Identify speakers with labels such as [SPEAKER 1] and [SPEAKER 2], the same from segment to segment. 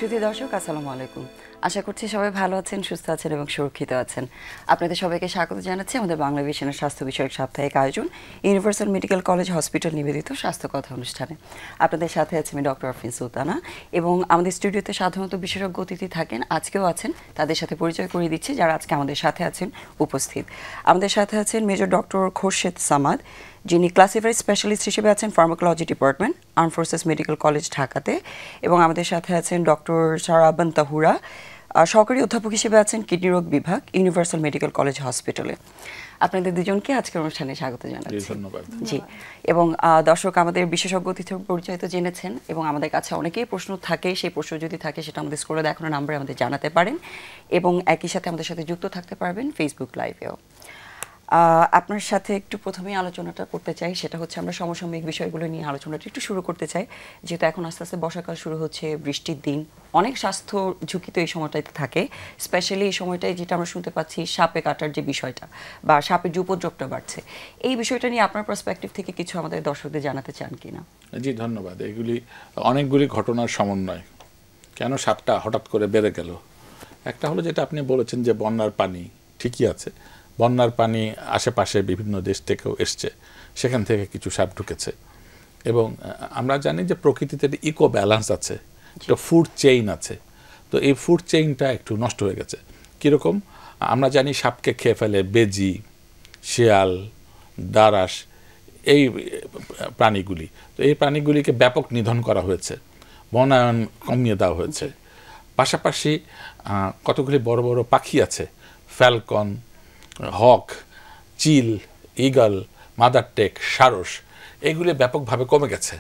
[SPEAKER 1] সুধী দর্শক আসসালামু আলাইকুম। আশা করছি সবাই ভালো আছেন, সুস্থ আছেন এবং সুরক্ষিত আছেন। আপনাদের সবাইকে স্বাগত জানাচ্ছি আমাদের বাংলা ভিশনের স্বাস্থ্য বিষয়ক সাপ্তাহিক আয়োজন ইউনিভার্সাল মেডিকেল কলেজ হসপিটাল নিবেদিত স্বাস্থ্য কথা অনুষ্ঠানে। আপনাদের সাথে আছি আমি ডক্টর আফরিন সুলতানা এবং আমাদের স্টুডিওতে সাধারণত বিশেষজ্ঞ অতিথি থাকেন, আজকেও আছেন। তাদের সাথে পরিচয় করিয়ে দিচ্ছি যারা আজকে আমাদের সাথে আছেন উপস্থিত। আমাদের সাথে আছেন মেজর ডক্টর খোরশেদ সামাদ, যিনি ক্লাসিফাইড স্পেশালিস্ট হিসেবে আছেন pharmacology department, arm forces medical college ঢাকাতে। এবং আমাদের সাথে আছেন ডক্টর সারাবান তাহুরা, সহকারী অধ্যাপক হিসেবে আছেন কিডনি রোগ বিভাগ, ইউনিভার্সাল মেডিকেল কলেজ হসপিটালে। আপনাদের দুজনকে আজকের অনুষ্ঠানে স্বাগত জানাচ্ছি।
[SPEAKER 2] ধন্যবাদ।
[SPEAKER 1] জি, এবং দর্শক আমাদের বিশেষজ্ঞ অতিথির পরিচয় তো জেনেছেন এবং আমাদের কাছে অনেকেই প্রশ্ন থাকে, সেই প্রশ্ন যদি থাকে সেটা আমাদের স্ক্রিনে দেখানো নাম্বারে আমাদের জানাতে পারেন এবং একই সাথে আমাদের সাথে যুক্ত থাকতে পারবেন ফেসবুক লাইভেও। আপনার সাথে একটু প্রথমেই আলোচনাটা করতে চাই, সেটা হচ্ছে আমরা সমসাময়িক বিষয়গুলো নিয়ে আলোচনাটা একটু শুরু করতে চাই। যেহেতু এখন আস্তে আস্তে বর্ষাকাল শুরু হচ্ছে, বৃষ্টির দিন, অনেক স্বাস্থ্য ঝুঁকি তো এই সময়টাতে থাকে। স্পেশালি এই সময়টায় যেটা আমরা শুনতে পাচ্ছি সাপে কাটার যে বিষয়টা বা সাপের যে উপদ্রবটা বাড়ছে, এই বিষয়টা নিয়ে আপনার পার্সপেক্টিভ থেকে কিছু আমাদের দর্শকদের জানাতে চান কিনা?
[SPEAKER 2] জি ধন্যবাদ। এগুলি অনেকগুলি ঘটনার সমন্বয়। কেন সাপটা হঠাৎ করে বেড়ে গেল? একটা হলো যেটা আপনি বলেছেন যে বন্যার পানি, ঠিকই আছে, বন্যার পানি আশেপাশে বিভিন্ন দেশ থেকেও এসছে, সেখান থেকে কিছু সাপ ঢুকেছে। এবং আমরা জানি যে প্রকৃতিতে ইকো ব্যালেন্স আছে, একটা ফুড চেইন আছে। তো এই ফুড চেইনটা একটু নষ্ট হয়ে গেছে। কীরকম? আমরা জানি সাপকে খেয়ে ফেলে বেজি, শিয়াল, দারাস, এই প্রাণীগুলি। তো এই প্রাণীগুলিকে ব্যাপক নিধন করা হয়েছে, বনায়ন কমিয়ে দেওয়া হয়েছে। পাশাপাশি কতগুলি বড় বড় পাখি আছে, ফ্যালকন, হক, চিল, ঈগল, মাদার টেক, সারস, এগুলি ব্যাপকভাবে কমে গেছে।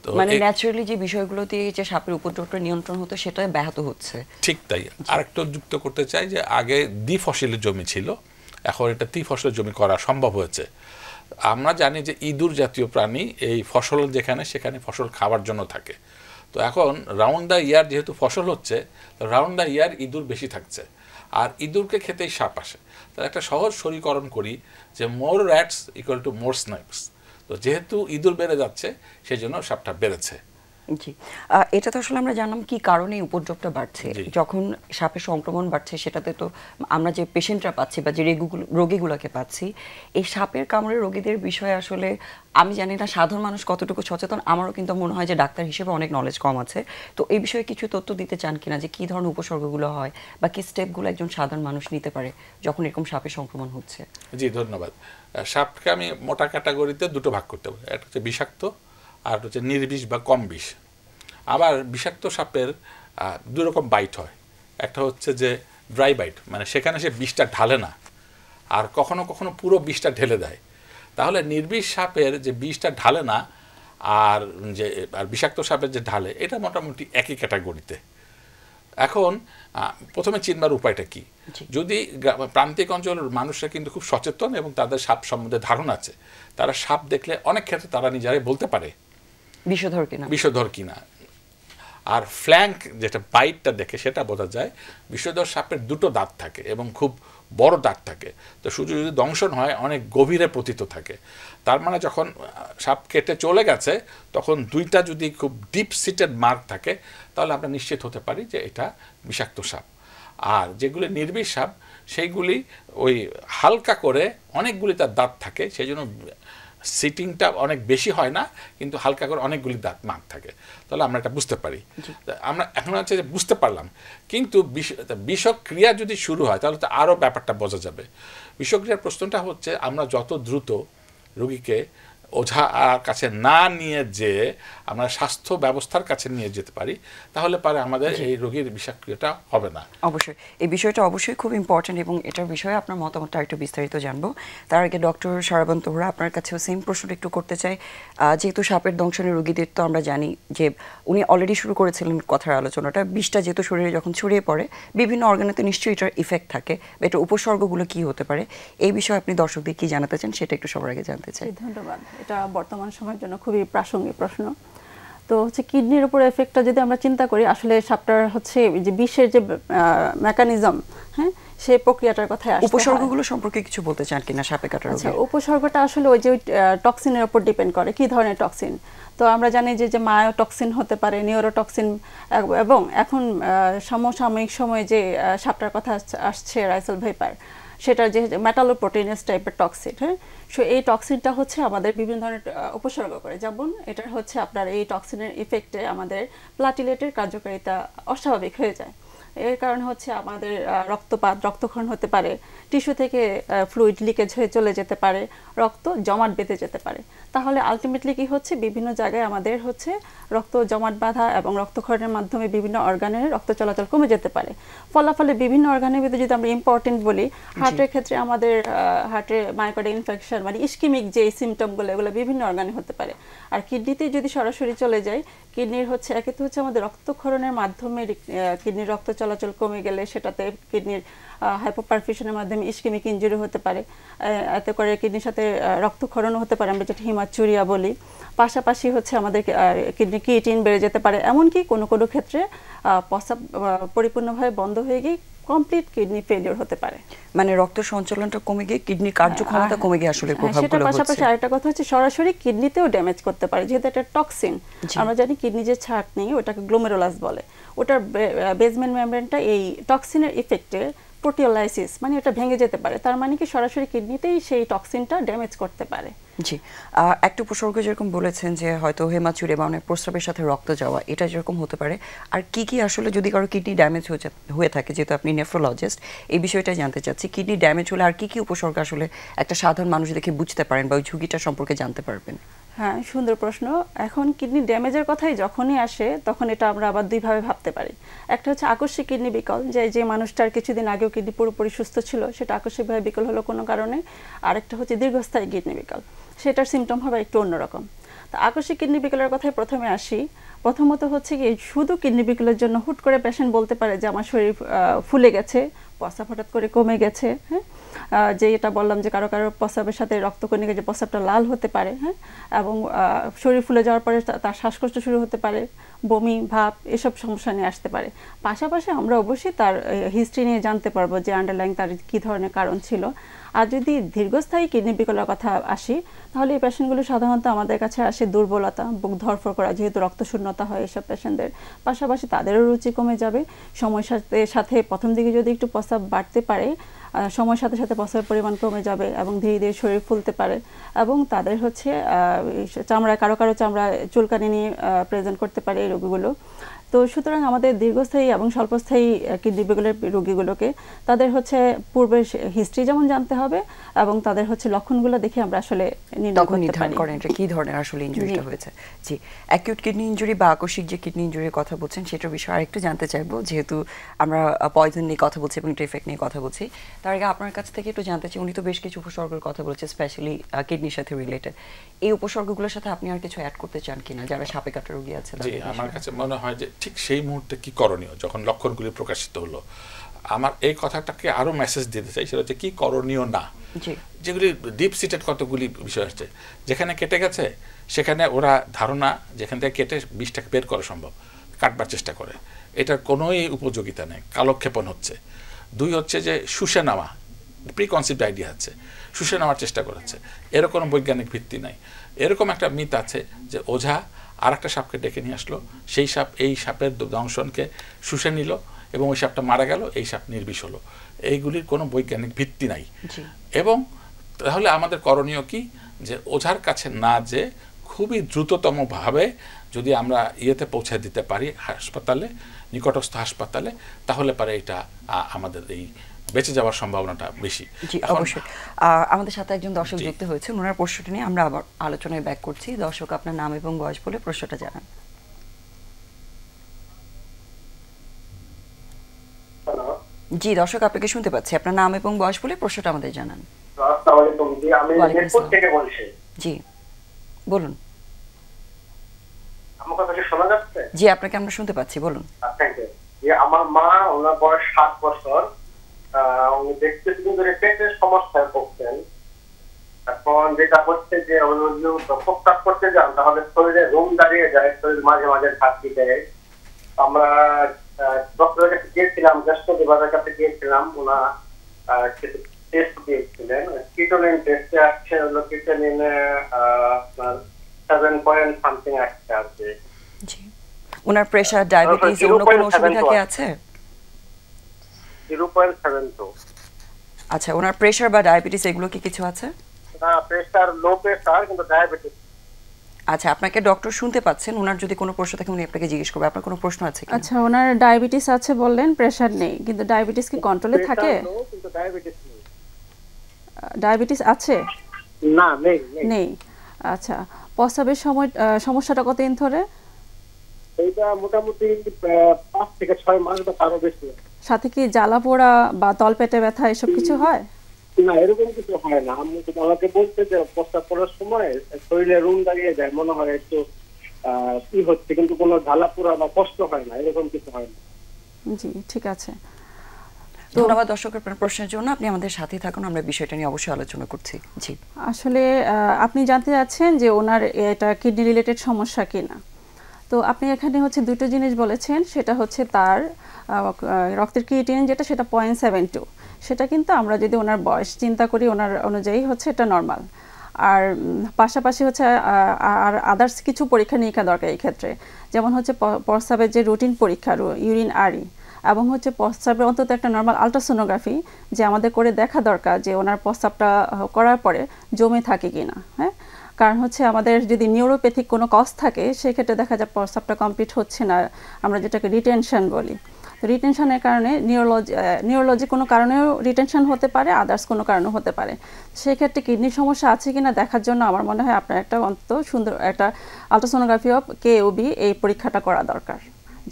[SPEAKER 1] তো মানে ন্যাচারালি যে বিষয়গুলো দিয়ে যে সাপের উপদ্রবটা নিয়ন্ত্রণ হতো সেটা ব্যাহত হচ্ছে।
[SPEAKER 2] ঠিক তাই। আরেকটা যুক্ত করতে চাই যে আগে দ্বিফসলি জমি ছিল, এখন এটা ত্রিফসলি জমি করা সম্ভব হয়েছে। আমরা জানি যে ইঁদুর জাতীয় প্রাণী এই ফসল যেখানে সেখানে ফসল খাওয়ার জন্য থাকে। তো এখন রাউন্ড দ্য ইয়ার যেহেতু ফসল হচ্ছে, রাউন্ড দ্য ইয়ার ইঁদুর বেশি থাকছে, আর ইঁদুরকে খেতেই সাপ আসে। তার একটা সহজ সরলীকরণ করি যে more rats equal to more snakes. তো যেহেতু ইঁদুর বেড়ে যাচ্ছে সেই জন্য সাপটা বেড়েছে।
[SPEAKER 1] জি, এটা তো আসলে আমরা জানলাম কি কারণে উপদ্রবটা বাড়ছে। যখন সাপের সংক্রমণ বাড়ছে সেটাতে তো আমরা যে পেশেন্টরা পাচ্ছি বা যে রোগীগুলোকে পাচ্ছি, এই সাপের কামড়ে রোগীদের বিষয়ে আসলে আমি জানি না সাধারণ মানুষ কতটুকু সচেতন। আমারও কিন্তু মনে হয় যে ডাক্তার হিসেবে অনেক নলেজ কম আছে। তো এই বিষয়ে কিছু তথ্য দিতে চান কিনা, যে কী ধরনের উপসর্গগুলো হয় বা কী স্টেপগুলো একজন সাধারণ মানুষ নিতে পারে যখন এরকম সাপের সংক্রমণ হচ্ছে?
[SPEAKER 2] জি ধন্যবাদ। সাপকে আমি মোটা ক্যাটাগরিতে দুটো ভাগ করতে পারি, একটা হচ্ছে বিষাক্ত আর হচ্ছে নির্বিষ বা কম বিষ। আবার বিষাক্ত সাপের দুই রকম বাইট হয়। একটা হচ্ছে যে ড্রাই বাইট, মানে সেখানে সে বিষটা ঢালে না, আর কখনো কখনো পুরো বিষটা ঢেলে দেয়। তাহলে নির্বিষ সাপের যে বিষটা ঢালে না আর বিষাক্ত সাপের যে ঢালে, এটা মোটামুটি একই ক্যাটাগরিতে। এখন প্রথমে চিনবার উপায়টা কি? যদি প্রান্তিক অঞ্চলের মানুষরা কিন্তু খুব সচেতন এবং তাদের সাপ সম্বন্ধে ধারণা আছে, তারা সাপ দেখলে অনেক ক্ষেত্রে তারা নিজেরাই বলতে পারে বিষধর কিনা। আর ফ্ল্যাঙ্ক যেটা বাইটটা দেখে সেটা বোঝা যায় বিষধর সাপের দুটো দাঁত থাকে এবং খুব বড় দাঁত থাকে। তো শুধু যদি দংশন হয় অনেক গভীরে পতিত থাকে, তার মানে যখন সাপ কেটে চলে গেছে তখন দুইটা যদি খুব ডিপ সিটেড মার্ক থাকে তাহলে আমরা নিশ্চিত হতে পারি যে এটা বিষাক্ত সাপ। আর যেগুলি নির্বিষ সাপ সেইগুলি ওই হালকা করে অনেকগুলি তার দাঁত থাকে, সেই জন্য সিটিংটা অনেক বেশি হয় না, কিন্তু হালকা করে অনেকগুলি দাঁত মার্ক থাকে। তাহলে আমরা এটা বুঝতে পারি। আমরা এখন হচ্ছে যে বুঝতে পারলাম, কিন্তু বিষক্রিয়া যদি শুরু হয় তাহলে তো আরও ব্যাপারটা বোঝা যাবে। বিষক্রিয়ার প্রশ্নটা হচ্ছে আমরা যত দ্রুত রোগীকে ওঝা কাছে না নিয়ে যে আমরা স্বাস্থ্য ব্যবস্থার কাছে নিয়ে যেতে পারি, তাহলে পারে আমাদের এই রোগীর বিষক্রিয়াটা হবে না।
[SPEAKER 1] অবশ্যই এই বিষয়টা অবশ্যই খুব ইম্পর্টেন্ট এবং এটার বিষয়ে আপনার মতামতটা একটু বিস্তারিত জানবো। তার আগে ডক্টর সারাবান তাহুরা, আপনার কাছেও সেম প্রশ্নটা একটু করতে চাই। যেহেতু সাপের দংশনের রোগীদের তো আমরা জানি যে উনি অলরেডি শুরু করেছিলেন কথার আলোচনাটা, বিষটা যেহেতু শরীরে যখন ছড়িয়ে পড়ে বিভিন্ন অর্গানেতে নিশ্চয়ই এটার ইফেক্ট থাকে, বা এটার উপসর্গগুলো কী হতে পারে, এই বিষয়ে আপনি দর্শকদের কী জানাতে চান সেটা একটু সবার আগে জানতে চাই।
[SPEAKER 3] ধন্যবাদ। এটা বর্তমান সময়ের জন্য খুবই প্রাসঙ্গিক প্রশ্ন। তো হচ্ছে কিডনির উপর এফেক্টটা যদি আমরা চিন্তা করি, আসলে সাপটার হচ্ছে যে বিষের যে মেকানিজম, হ্যাঁ, সেই প্রক্রিয়াটার কথাই আসতে হয়।
[SPEAKER 1] উপসর্গগুলো সম্পর্কে কিছু বলতে চান কিনা সাপে কাটা
[SPEAKER 3] আচ্ছা,
[SPEAKER 1] রোগের?
[SPEAKER 3] উপসর্গটা আসলে ওই যে টক্সিনের উপর ডিপেন্ড করে কি ধরনের টক্সিন। তো আমরা জানি যে মায়োটক্সিন হতে পারে, নিউরোটক্সিন, এবং এখন সমসাময়িক সময়ে যে সাপটার কথা আসছে রাইসেল ভাইপার, সেটার যে মেটালোপ্রোটিনাস টাইপের টক্সিন, হ্যাঁ, সো এই টক্সিনটা হচ্ছে আমাদের বিভিন্ন ধরনের উপসর্গ করে। যেমন এটার হচ্ছে আপনার এই টক্সিনের ইফেক্টে আমাদের প্লাটিলেটের কার্যকারিতা অস্বাভাবিক হয়ে যায়। এর কারণে হচ্ছে আমাদের রক্তপাত, রক্তক্ষরণ হতে পারে, টিস্যু থেকে ফ্লুইড লিকেজ হয়ে চলে যেতে পারে, রক্ত জমাট বেঁধে যেতে পারে। তাহলে আলটিমেটলি কি হচ্ছে, বিভিন্ন জায়গায় আমাদের হচ্ছে রক্ত জমাট বাঁধা এবং রক্তক্ষরণের মাধ্যমে বিভিন্ন অর্গানের রক্ত চলাচল কমে যেতে পারে। ফলাফলে বিভিন্ন অর্গানের ভিতরে যদি আমরা ইম্পর্টেন্ট বলি, হার্টের ক্ষেত্রে আমাদের হার্টের মায়োকার্ডিয়াল ইনফেকশন মানে ইস্কিমিক যে সিমটমগুলো, এগুলো বিভিন্ন অর্গানে হতে পারে। আর কিডনিতে যদি সরাসরি চলে যায়, কিডনির হচ্ছে একে তো হচ্ছে আমাদের রক্তক্ষরণের মাধ্যমে কিডনির রক্ত চলাচল কমে গেলে সেটাতে কিডনির হাইপোপারফিউশনের মাধ্যমে ইস্কেমিক ইনজুরি হতে পারে, এতে করে কিডনির সাথে রক্তক্ষরণও হতে পারে, আমরা যেটা হিমাচুরিয়া বলি। পাশাপাশি হচ্ছে আমাদের কিডনি কিটিন বেড়ে যেতে পারে, এমনকি কোনো কোনো ক্ষেত্রে প্রস্রাব পরিপূর্ণভাবে বন্ধ হয়ে গিয়ে কমপ্লিট কিডনি ফেলিওর হতে পারে।
[SPEAKER 1] মানে রক্ত সঞ্চালনটা কমে গিয়ে কিডনির কার্যক্ষমতা কমে গিয়ে আসলে প্রভাবগুলো
[SPEAKER 3] সেটা
[SPEAKER 1] হচ্ছে।
[SPEAKER 3] পাশাপাশি আরেকটা কথা হচ্ছে সরাসরি কিডনিতেও ড্যামেজ করতে পারে, যেহেতু এটা টক্সিন। আমরা জানি কিডনি যে ছাঁকনি, ওটাকে গ্লোমেরুলাস বলে, ওটার বেসমেন্ট মেমব্রেনটা এই টক্সিনের ইফেক্টে প্রোটিওলাইসিস মানে এটা ভেঙে যেতে পারে। তার মানে কি সরাসরি কিডনিতেই সেই টক্সিনটা ড্যামেজ করতে পারে।
[SPEAKER 1] জি, একটা উপসর্গ যেরকম বলেছেন যে হয়তো হেমাচুরি বা অনেক প্রস্রাবের সাথে রক্ত যাওয়া, এটা যেরকম হতে পারে, আর কি কি আসলে যদি কারো কিডনি ড্যামেজ হয়ে থাকে, যেহেতু আপনি নেফ্রোলজিস্ট, এই বিষয়টা জানতে চাচ্ছি, কিডনি ড্যামেজ হলে আর কি কি উপসর্গ আসলে একটা সাধারণ মানুষ দেখে বুঝতে পারেন বা ওই ঝুঁকিটা সম্পর্কে জানতে পারবেন?
[SPEAKER 3] হ্যাঁ, সুন্দর প্রশ্ন। এখন কিডনি ড্যামেজের কথাই যখনই আসে তখন এটা আমরা আবার দুইভাবে ভাবতে পারি। একটা হচ্ছে আকস্মিক কিডনি বিকল, যে মানুষটার কিছুদিন আগেও কিডনি পুরোপুরি সুস্থ ছিল, সেটা আকস্মিকভাবে বিকল হলো কোনো কারণে। আরেকটা হচ্ছে দীর্ঘস্থায়ী কিডনি বিকল, সেটার সিমটম হবে একটু অন্যরকম। তো আকস্মিক কিডনি বিকলের কথায় প্রথমে আসি। প্রথমত হচ্ছে কি, শুধু কিডনি বিকলের জন্য হুট করে পেশেন্ট বলতে পারে যে আমার শরীর ফুলে গেছে, প্রস্রাব হঠাৎ করে কমে গেছে, হ্যাঁ, যে এটা বললাম যে কারো কারো প্রস্রাবের সাথে রক্তকণিকা যে প্রস্রাবটা লাল হতে পারে, হ্যাঁ, এবং শরীর ফুলে যাওয়ার পরে তার শ্বাসকষ্ট শুরু হতে পারে, বমি ভাব, এসব সমস্যা নিয়ে আসতে পারে। পাশাপাশি আমরা অবশ্যই তার হিস্ট্রি নিয়ে জানতে পারবো যে আন্ডারলাইং তার কী ধরনের কারণ ছিল। আর যদি দীর্ঘস্থায়ী কিডনি বিকলের কথা আসি, তাহলে এই পেশেন্টগুলো সাধারণত আমাদের কাছে আসে দুর্বলতা, বুক ধরফর করা, যেহেতু রক্তশূন্যতা হয় এসব পেশেন্টদের। পাশাপাশি তাদেরও রুচি কমে যাবে। সময়ের সাথে সাথে প্রথম দিকে যদি একটু প্রস্রাব বাড়তে পারে, সময়ের সাথে সাথে প্রস্রাবের পরিমাণ কমে যাবে এবং ধীরে ধীরে শরীর ফুলতে পারে, এবং তাদের হচ্ছে চামড়ায় কারো কারো চামড়ায় চুলকানি নিয়ে প্রেজেন্ট করতে পারে এই রোগীগুলো। তো সুতরাং আমাদের দীর্ঘস্থায়ী এবং স্বল্পস্থায়ী কিডনি বিকলের রোগীগুলোকে তাদের হচ্ছে পূর্বের হিস্ট্রি যেমন জানতে হবে, এবং তাদের হচ্ছে লক্ষণগুলো দেখে আমরা আসলে
[SPEAKER 1] নির্ধারণ করেন এটা কি ধরনের আসলে ইনজুরিটা হয়েছে। জি, অ্যাকিউট কিডনি ইনজুরি বা আকস্মিক যে কিডনি ইনজুরির কথা বলছেন, সেটার বিষয়ে আরেকটু জানতে চাইবো, যেহেতু আমরা পয়জন নিয়ে কথা বলছি এবং ইফেক্ট নিয়ে কথা বলছি। তার আগে আপনার কাছ থেকে একটু জানতে চাই, উনি তো বেশ কিছু উপসর্গের কথা বলেছে, স্পেশালি কিডনির সাথে রিলেটেড। এই উপসর্গগুলোর সাথে আপনি আর কিছু অ্যাড করতে চান কিনা যারা সাপে কাটা রোগী আছে?
[SPEAKER 2] জি, আমার কাছে মনে হয় যে ঠিক সেই মুহূর্তে কি করণীয়, যখন লক্ষণগুলি প্রকাশিত হলো, আমার এই কথাটাকে আরো মেসেজ দিতে চাই, সেটা হচ্ছে কি করণীয় না। যেগুলি ডিপ সিটেড কতগুলি বিষয় আসছে, যেখানে কেটে গেছে সেখানে ওরা ধারণা যেখান থেকে কেটে বিষটাকে বের করা সম্ভব, কাটবার চেষ্টা করে, এটার কোনোই উপযোগিতা নেই, কালক্ষেপণ হচ্ছে। দুই হচ্ছে যে শুষে নেওয়া, প্রিকনসিভড আইডিয়া আছে, শুষে নেওয়ার চেষ্টা করেছে, এর কোনো বৈজ্ঞানিক ভিত্তি নাই। এরকম একটা মিথ আছে যে ওঝা আর একটা সাপকে ডেকে নিয়ে আসলো, সেই সাপ এই সাপের দংশনকে শুষে নিল এবং ওই সাপটা মারা গেল, এই সাপ নির্বিষ হলো। এইগুলির কোনো বৈজ্ঞানিক ভিত্তি নাই। এবং তাহলে আমাদের করণীয় কি, যে ওঝার কাছে না যে খুবই দ্রুততমভাবে যদি আমরা ইয়েতে পৌঁছে দিতে পারি হাসপাতালে, নিকটস্থ হাসপাতালে, তাহলে পারে এটা আমাদের এই বেঁচে যাওয়ার সম্ভাবনাটা বেশি।
[SPEAKER 1] জি, অবশ্যই। আমাদের সাথে একজন দর্শক যুক্ত হয়েছে, ওনার প্রশ্নটা নিয়ে আমরা আবার আলোচনায় ব্যাক করছি। দর্শক, আপনার নাম এবং বয়স বলে প্রশ্নটা জানান। জি দর্শক, আপনাকে শুনতে পাচ্ছি, আপনার নাম এবং বয়স বলে প্রশ্নটা আমাদের জানান।
[SPEAKER 4] আসসালামু আলাইকুম, জি আমি মিরপুর থেকে বলছি।
[SPEAKER 1] জি বলুন।
[SPEAKER 4] আমার কথা কি শোনা যাচ্ছে?
[SPEAKER 1] জি, আপনাকে আমরা শুনতে পাচ্ছি, বলুন।
[SPEAKER 4] Thank you. আমার মা, ওনার বয়স 7 বছর, উনি দেখতে ধরে পেটের সমস্যায় ভুগছেন। এখন যেটা হচ্ছে যে প্রস্তাব করতে যান তাহলে শরীরে রোম দাঁড়িয়ে যায়, শরীর মাঝে মাঝে ঘাটতি দেয়। আমরা ডক্টরের কাছে গিয়েছিলাম, জ্যেষ্ঠ বিভাগের কাছে গিয়েছিলাম, ওনা কিছু টেস্ট দিয়েছিলেন। কিটোনিন টেস্টে আসছে হলো কিটোনিনে আপনার 7 সামথিং আসছে আর কি।
[SPEAKER 1] জি, ওনার প্রেশার, ডায়াবেটিস, অন্য কোনো অসুবিধা কি আছে?
[SPEAKER 4] 0.72।
[SPEAKER 1] আচ্ছা, ওনার প্রেশার বা ডায়াবেটিস এগুলো কি কিছু আছে?
[SPEAKER 4] না, প্রেশার লো প্রেশার, কিন্তু ডায়াবেটিস।
[SPEAKER 1] আচ্ছা, আপনাকে ডক্টর শুনতে পাচ্ছেন, ওনার যদি কোনো প্রশ্ন থাকে উনি আপনাকে জিজ্ঞেস করবে। আপনার কোনো প্রশ্ন আছে কি?
[SPEAKER 3] আচ্ছা, ওনার ডায়াবেটিস আছে বললেন, প্রেশার নেই, কিন্তু ডায়াবেটিস কি কন্ট্রোলে থাকে?
[SPEAKER 4] কিন্তু ডায়াবেটিস নেই।
[SPEAKER 3] ডায়াবেটিস আছে?
[SPEAKER 4] না, নেই।
[SPEAKER 3] নেই। আচ্ছা, প্রস্রাবের সময় সমস্যাটা কতদিন ধরে?
[SPEAKER 4] এইটা মোটামুটি 5 থেকে 6 মাস বা তারও বেশি।
[SPEAKER 3] সাথে কি জ্বালা পোড়া বা তলপেটে ব্যথা এসব কিছু হয়?
[SPEAKER 4] না, এরকম কিছু হয় না। আমি তো আমাকে বলতে যে প্রস্তাব করার সময় শরীরে রুম দাঁড়িয়ে যায়, মনে হয় একটু কি হচ্ছে, কিন্তু কোনো জ্বালা পোড়া বা কষ্ট হয় না, এরকম কিছু হয় না।
[SPEAKER 3] জি, ঠিক আছে।
[SPEAKER 1] ধন্যবাদ দর্শকের প্রশ্নের জন্য। আপনি আমাদের সাথে থাকুন, আমরা বিষয়টা নিয়ে অবশ্যই আলোচনা করছি। জি,
[SPEAKER 3] আসলে আপনি জানতে চাচ্ছেন যে ওনার এটা কিডনি রিলেটেড সমস্যা কিনা। তো আপনি এখানে হচ্ছে দুটো জিনিস বলেছেন, সেটা হচ্ছে তার রক্তের ক্রিয়েটিনিন যেটা, সেটা 0.72। সেটা কিন্তু আমরা যদি ওনার বয়স চিন্তা করি, ওনার অনুযায়ী হচ্ছে এটা নর্মাল। আর পাশাপাশি হচ্ছে আর আদার্স কিছু পরীক্ষা নিরীক্ষা দরকার এই ক্ষেত্রে, যেমন হচ্ছে প্রস্রাবের যে রুটিন পরীক্ষা, ইউরিন আরি, এবং হচ্ছে প্রস্রাবের অন্তত একটা নর্মাল আলট্রাসোনোগ্রাফি যে আমাদের করে দেখা দরকার যে ওনার প্রস্রাবটা করার পরে জমে থাকে কিনা। হ্যাঁ, কারণ হচ্ছে আমাদের যদি নিউরোপ্যাথিক কোনো কজ থাকে সেক্ষেত্রে দেখা যায় প্রস্রাবটা কমপ্লিট হচ্ছে না, আমরা যেটাকে রিটেনশন বলি। তো রিটেনশনের কারণে নিউরোলজি কোনো কারণেও রিটেনশন হতে পারে, আদার্স কোনো কারণেও হতে পারে। সেক্ষেত্রে কিডনির সমস্যা আছে কিনা দেখার জন্য আমার মনে হয় আপনার একটা অন্তত সুন্দর একটা আলট্রাসোনোগ্রাফি অফ কেওবি এই পরীক্ষাটা করা দরকার,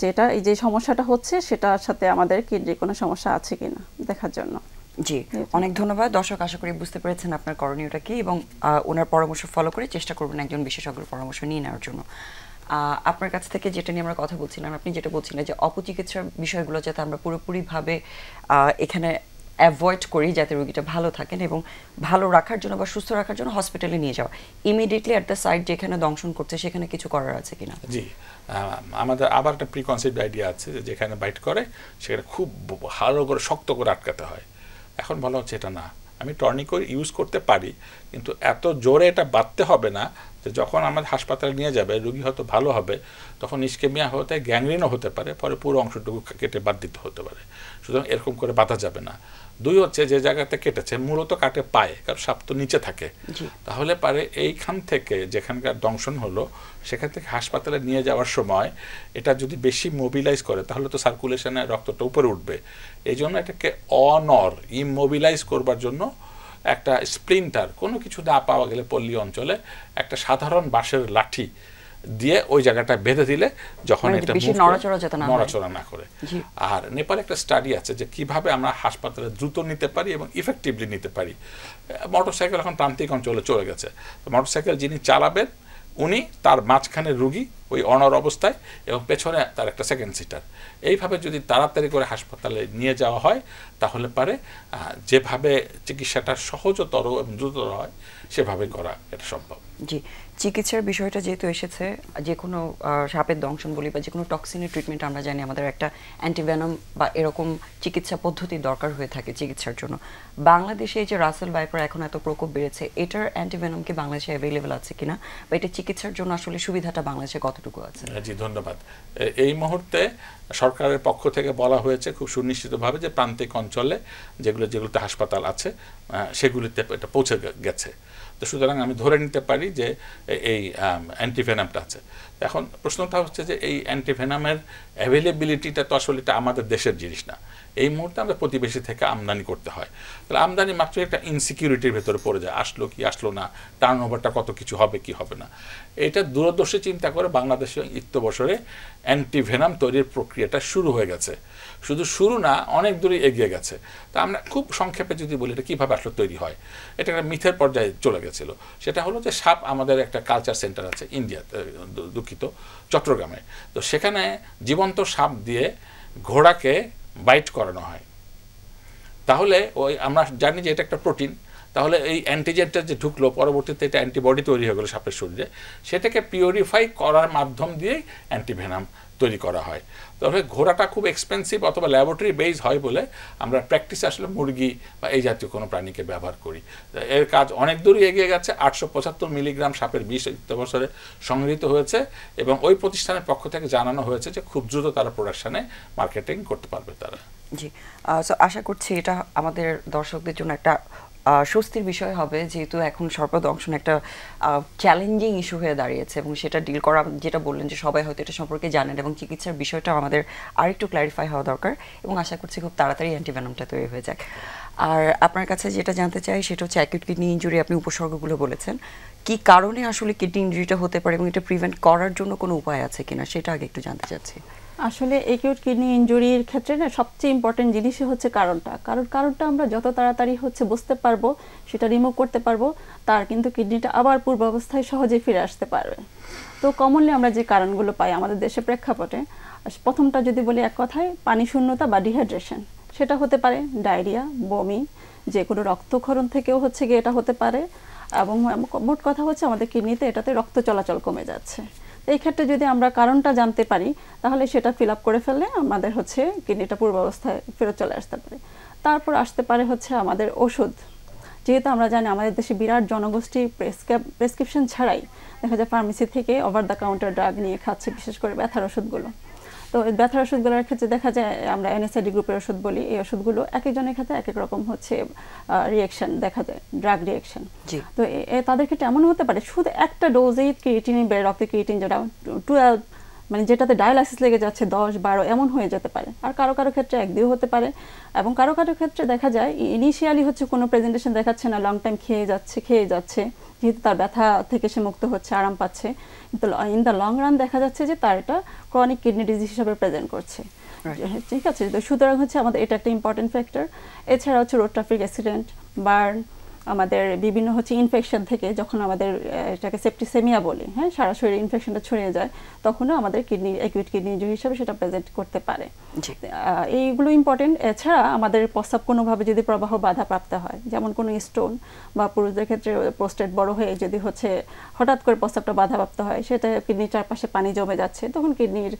[SPEAKER 3] যেটা এই যে সমস্যাটা হচ্ছে সেটার সাথে আমাদের কিডনির কোনো সমস্যা আছে কিনা দেখার জন্য।
[SPEAKER 1] জি, অনেক ধন্যবাদ দর্শক। আশা করি বুঝতে পেরেছেন আপনার করণীয়টা কি, এবং ওনার পরামর্শ ফলো করে চেষ্টা করবেন একজন বিশেষজ্ঞের পরামর্শ নিয়ে নেওয়ার জন্য। আপনার কাছ থেকে যেটা নিয়ে আমরা কথা বলছিলাম, আপনি যেটা বলছিলেন যে অপচিকিৎসার বিষয়গুলো যাতে আমরা পুরোপুরিভাবে এখানে অ্যাভয়েড করি, যাতে রোগীটা ভালো থাকেন এবং ভালো রাখার জন্য বা সুস্থ রাখার জন্য হসপিটালে নিয়ে যাওয়া, ইমিডিয়েটলি অ্যাট দ্য সাইট যেখানে দংশন করছে সেখানে কিছু করার আছে কিনা?
[SPEAKER 2] জি, আমাদের আবার একটা প্রিকনসিভড আইডিয়া আছে যে যেখানে বাইট করে সেখানে খুব ভালো করে শক্ত করে আটকাতে হয়। এখন বলা হচ্ছে এটা না, আমি টর্নিকো ইউজ করতে পারি, কিন্তু এত জোরে এটা বাঁধতে হবে না যে যখন আমাদের হাসপাতালে নিয়ে যাবে রোগী হয়তো ভালো হবে, তখন ইস্কেমিয়া হতে গ্যাংরিনও হতে পারে, পরে পুরো অংশটুকু কেটে বাদ দিতে হতে পারে। সুতরাং এরকম করে বাঁধা যাবে না। দুই হচ্ছে, যে জায়গাতে কেটেছে মূলত কাটে পায়ে, কারণ সাপ তো নিচে থাকে, তাহলে পারে এইখান থেকে যেখানকার দংশন হলো সেখান থেকে হাসপাতালে নিয়ে যাওয়ার সময় এটা যদি বেশি মোবিলাইজ করে তাহলে তো সার্কুলেশনে রক্তটা উপরে উঠবে। এই জন্য এটাকে ইমোবিলাইজ করবার জন্য একটা স্প্লিন্টার, কোনো কিছু না পাওয়া গেলে পল্লী অঞ্চলে একটা সাধারণ বাঁশের লাঠি দিয়ে ওই জায়গাটা বেঁধে দিলে যখন এটা নড়াচড়া না করে। আর নেপালে একটা স্টাডি আছে যে কিভাবে আমরা হাসপাতালে দ্রুত নিতে পারি এবং ইফেক্টিভলি নিতে পারি। মোটরসাইকেল এখন প্রান্তিক অঞ্চলে চলে গেছে, তো মোটরসাইকেল যিনি চালাবেন উনি তার মাঝখানে রুগী ওই অনড় অবস্থায় এবং পেছনে তার একটা সেকেন্ড সিটার। এইভাবে যদি তাড়াতাড়ি করে হাসপাতালে নিয়ে যাওয়া হয় তাহলে পারে যেভাবে চিকিৎসাটা সহজতর এবং দ্রুততর হয় সেভাবে করা এটা সম্ভব।
[SPEAKER 1] জি, চিকিৎসার বিষয়টা যেহেতু এসেছে, যে কোনো সাপের দংশন বলি বা যে কোনো টক্সিনের ট্রিটমেন্ট আমরা জানি আমাদের একটা অ্যান্টিভেনম বা এরকম চিকিৎসা পদ্ধতি দরকার হয়ে থাকে চিকিৎসার জন্য। বাংলাদেশে এই যে রাসেল ভাইপার এখন এত প্রকোপ বেড়েছে, এটার অ্যান্টিভেনম কি বাংলাদেশে অ্যাভেলেবেল আছে কিনা, বা এটা চিকিৎসার জন্য আসলে সুবিধাটা বাংলাদেশে কতটুকু আছে?
[SPEAKER 2] জি, ধন্যবাদ। এই মুহূর্তে সরকারের পক্ষ থেকে বলা হয়েছে খুব সুনিশ্চিতভাবে যে প্রান্তিক অঞ্চলে যেগুলোতে হাসপাতাল আছে সেগুলিতে এটা পৌঁছে গেছে। তো সুতরাং আমি ধরে নিতে পারি যে এই অ্যান্টিভেনামটা আছে। এখন প্রশ্নটা হচ্ছে যে এই অ্যান্টিভেনামের অ্যাভেলেবিলিটিটা তো আসলে এটা আমাদের দেশের জিনিস না, এই মুহূর্তে আমরা প্রতিবেশী থেকে আমদানি করতে হয়। তাহলে আমদানি মাত্র একটা ইনসিকিউরিটির ভেতরে পড়ে যায়, আসলো কি আসলো না, টার্ন ওভারটা কত কিছু হবে কি হবে না। এটা দূরদর্শী চিন্তা করে বাংলাদেশে ইত্য বছরে অ্যান্টিভেনাম তৈরির প্রক্রিয়াটা শুরু হয়ে গেছে। শুধু শুরু না, অনেক দূরে এগিয়ে গেছে। তা আমরা খুব সংক্ষেপে যদি বলি এটা কীভাবে আসলে তৈরি হয়, এটা একটা মিথের পর্যায়ে চলে গেছিলো। সেটা হলো যে সাপ আমাদের একটা কালচার সেন্টার আছে ইন্ডিয়াতে, দুঃখিত চট্টগ্রামে, তো সেখানে জীবন্ত সাপ দিয়ে ঘোড়াকে বাইট করানো হয়। তাহলে ওই আমরা জানি যে এটা একটা প্রোটিন, তাহলে এই অ্যান্টিজেনটা যে ঢুকলো পরবর্তীতে এটা অ্যান্টিবডি তৈরি হয়ে গেলো সাপের শরীরে, সেটাকে পিউরিফাই করার মাধ্যম দিয়েই অ্যান্টিভেনাম তৈরি করা হয়। তবে ঘোড়াটা খুব এক্সপেন্সিভ অথবা ল্যাবরেটরি বেস হয় বলে আমরা প্র্যাকটিসে আসলে মুরগি বা এই জাতীয় কোনো প্রাণীকে ব্যবহার করি। এর কাজ অনেক দূরই এগিয়ে গেছে। 875 মিলিগ্রাম সাপের বিষ বছরে সংগৃহীত হয়েছে এবং ওই প্রতিষ্ঠানের পক্ষ থেকে জানানো হয়েছে যে খুব দ্রুত তারা প্রোডাকশনে মার্কেটিং করতে পারবে তারা।
[SPEAKER 1] জি, সো আশা করছি এটা আমাদের দর্শকদের জন্য একটা স্বস্তির বিষয় হবে, যেহেতু এখন সর্বদংশন একটা চ্যালেঞ্জিং ইস্যু হয়ে দাঁড়িয়েছে এবং সেটা ডিল করা, যেটা বললেন যে সবাই হয়তো এটা সম্পর্কে জানেন এবং চিকিৎসার বিষয়টা আমাদের আরেকটু ক্ল্যারিফাই হওয়া দরকার এবং আশা করছি খুব তাড়াতাড়ি অ্যান্টিভেনমটা তৈরি হয়ে যাক। আর আপনার কাছে যেটা জানতে চাই সেটা হচ্ছে অ্যাকিউট কিডনি ইনজুরি, আপনি উপসর্গগুলো বলেছেন, কি কারণে আসলে কিডনি ইনজুরিটা হতে পারে এবং এটা প্রিভেন্ট করার জন্য কোনো উপায় আছে কিনা সেটা আগে একটু জানতে চাচ্ছি।
[SPEAKER 3] আসলে অ্যাকিউট কিডনি ইনজুরির ক্ষেত্রে না সবচেয়ে ইম্পর্টেন্ট জিনিসই হচ্ছে কারণটা আমরা যত তাড়াতাড়ি হচ্ছে বুঝতে পারবো, সেটা রিমুভ করতে পারবো, তার কিন্তু কিডনিটা আবার পূর্বাবস্থায় সহজেই ফিরে আসতে পারবে। তো কমনলি আমরা যে কারণগুলো পাই আমাদের দেশের প্রেক্ষাপটে, প্রথমটা যদি বলি এক কথায় পানি শূন্যতা বা ডিহাইড্রেশন, সেটা হতে পারে ডায়রিয়া, বমি, যে কোনো রক্তক্ষরণ থেকেও হচ্ছে গিয়ে এটা হতে পারে, এবং মোট কথা হচ্ছে আমাদের কিডনিতে এটাতে রক্ত চলাচল কমে যাচ্ছে। এই ক্ষেত্রে যদি আমরা কারণটা জানতে পারি তাহলে সেটা ফিল আপ করে ফেললে আমাদের হচ্ছে কিডনিটা পূর্বাবস্থায় ফেরত চলে আসতে পারে। তারপর আসতে পারে হচ্ছে আমাদের ওষুধ, যেহেতু আমরা জানি আমাদের দেশে বিরাট জনগোষ্ঠী প্রেসক্রিপশন ছাড়াই দেখা যায় ফার্মেসি থেকে ওভার দ্য কাউন্টার ড্রাগ নিয়ে খাচ্ছে, বিশেষ করে ব্যথার ওষুধগুলো। তো এই ব্যথার ওষুধগুলোর ক্ষেত্রে দেখা যায় আমরা এনএসআইডি গ্রুপের ওষুধ বলি, এই ওষুধগুলো এক একজনের ক্ষেত্রে এক এক রকম হচ্ছে রিয়াকশন দেখা যায়, ড্রাগ রিয়াকশন। তো তাদের ক্ষেত্রে এমন হতে পারে শুধু একটা ডোজেই ক্রিয়েটিন বের, রক্তে ক্রিয়েটিন যেটা 12, মানে যেটাতে ডায়ালাইসিস লেগে যাচ্ছে 10-12 এমন হয়ে যেতে পারে। আর কারো কারো ক্ষেত্রে 1-2 হতে পারে, এবং কারো কারো ক্ষেত্রে দেখা যায় ইনিশিয়ালি হচ্ছে কোনো প্রেজেন্টেশন দেখাচ্ছে না, লং টাইম খেয়ে যাচ্ছে যেহেতু তার ব্যথা থেকে সে মুক্ত হচ্ছে, আরাম পাচ্ছে, কিন্তু ইন দ্য লং রান দেখা যাচ্ছে যে তার এটা ক্রনিক কিডনি ডিজিজ হিসাবে প্রেজেন্ট করছে। ঠিক আছে, তো সুতরাং হচ্ছে আমাদের এটা একটা ইম্পর্টেন্ট ফ্যাক্টর। এছাড়া হচ্ছে রোড ট্রাফিক অ্যাক্সিডেন্ট, বার্ন, আমাদের বিভিন্ন হচ্ছে ইনফেকশন থেকে যখন আমাদের এটাকে সেপ্টিসেমিয়া বলি, হ্যাঁ, সারা শরীরে ইনফেকশনটা ছড়িয়ে যায়, তখনও আমাদের কিডনি অ্যাকিউট কিডনি ইনজুরি হিসাবে সেটা প্রেজেন্ট করতে পারে। এইগুলো ইম্পর্টেন্ট। এছাড়া আমাদের প্রস্রাব কোনোভাবে যদি প্রবাহ বাধাপ্রাপ্ত হয়, যেমন কোনো স্টোন, বা পুরুষদের ক্ষেত্রে প্রোস্টেট বড় হয়ে যদি হচ্ছে হঠাৎ করে প্রস্রাবটা বাধাপ্রাপ্ত হয়, সেটা কিডনির চারপাশে পানি জমে যাচ্ছে, তখন কিডনির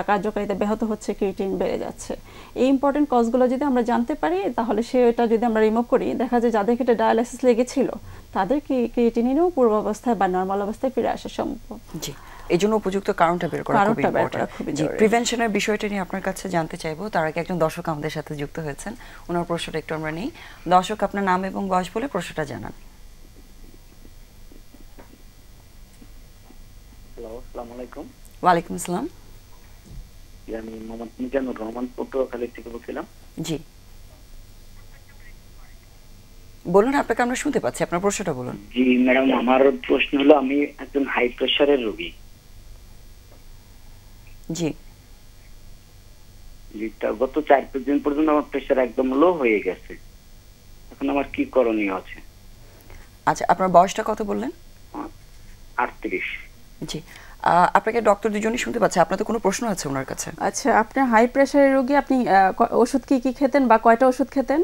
[SPEAKER 3] কার্যকারিতা ব্যাহত হচ্ছে, ক্রিয়েটিন বেড়ে যাচ্ছে। এই ইম্পর্টেন্ট কজগুলো যদি আমরা জানতে পারি তাহলে সেটা যদি আমরা রিমুভ করি, দেখা যায় যাদের ক্ষেত্রে ডায়ালাইসিস লেগেছিল তাদের ক্রিয়েটিনিনও পূর্বাবস্থায় বা নরমাল অবস্থায় ফিরে আসা সম্ভব।
[SPEAKER 1] জি, এই জন্য উপযুক্ত কারণটা বের করা খুব ইম্পর্টেন্ট। জি, প্রিভেনশনের বিষয়টা নিয়ে আপনার কাছে জানতে চাইবো, তার আগে একজন দর্শক আমাদের সাথে যুক্ত হয়েছেন, ওনার প্রশ্নটা একটু আমরা নেই। দর্শক, আপনার নাম এবং বয়স বলে প্রশ্নটা জানান।
[SPEAKER 5] হ্যালো, আসসালামু আলাইকুম।
[SPEAKER 1] ওয়ালাইকুম আসসালাম।
[SPEAKER 5] আমি মোহাম্মদ মিজানুর রহমান, পটুয়াখালী থেকে বলছিলাম।
[SPEAKER 1] জি, বলুন, আপনাকে আমরা শুনতে পাচ্ছি, আপনার প্রশ্নটা বলুন।
[SPEAKER 5] জি ম্যাডাম, আমার প্রশ্ন হলো আমি একজন হাই প্রেসারের রোগী।
[SPEAKER 1] জি,
[SPEAKER 5] গত 4-5 দিন পর্যন্ত আমার প্রেসার একদম লো হয়ে গেছে, এখন আমার কি করণীয় আছে?
[SPEAKER 1] আচ্ছা, আপনার বয়সটা কত বললেন?
[SPEAKER 5] 38।
[SPEAKER 1] জি, আপনাকে ডক্টর দুজনই শুনতে পাচ্ছে, আপনাদের কোনো প্রশ্ন আছে ওনার কাছে?
[SPEAKER 3] আচ্ছা, আপনার হাই প্রেসারের রোগী, আপনি ওষুধ কি খেতেন বা কয়টা ওষুধ খেতেন?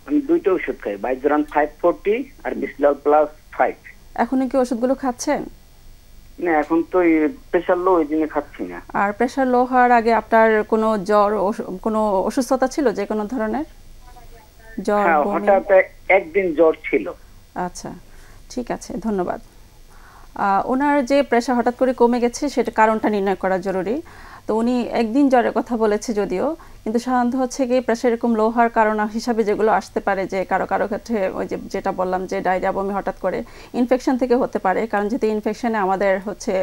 [SPEAKER 5] আমি 2টা ওষুধ খাই, বাইজরান 540 আর বিসলাল প্লাস 5।
[SPEAKER 3] এখনো কি ওষুধগুলো খাচ্ছেন?
[SPEAKER 5] না, এখন তো প্রেসার লো, ওই দিনে খাচ্ছি না।
[SPEAKER 3] আর প্রেসার লো হওয়ার আগে আপনার কোনো জ্বর, কোনো অসুস্থতা ছিল যে কোনো ধরনের? জ্বর,
[SPEAKER 5] হঠাৎ একদিন জ্বর ছিল।
[SPEAKER 3] আচ্ছা, ঠিক আছে, ধন্যবাদ। ওনার যে প্রেসার হঠাৎ করে কমে গেছে সেটা কারণটা নির্ণয় করা জরুরি। তো উনি একদিন জ্বরের কথা বলেছে যদিও, কিন্তু সাধারণত হচ্ছে গিয়ে প্রেসার এরকম লো হওয়ার কারণ হিসাবে যেগুলো আসতে পারে, যে কারো কারো ক্ষেত্রে ওই যেটা বললাম যে ডায়রিয়া, বমি হঠাৎ করে, ইনফেকশন থেকে হতে পারে, কারণ যেহেতু ইনফেকশনে আমাদের হচ্ছে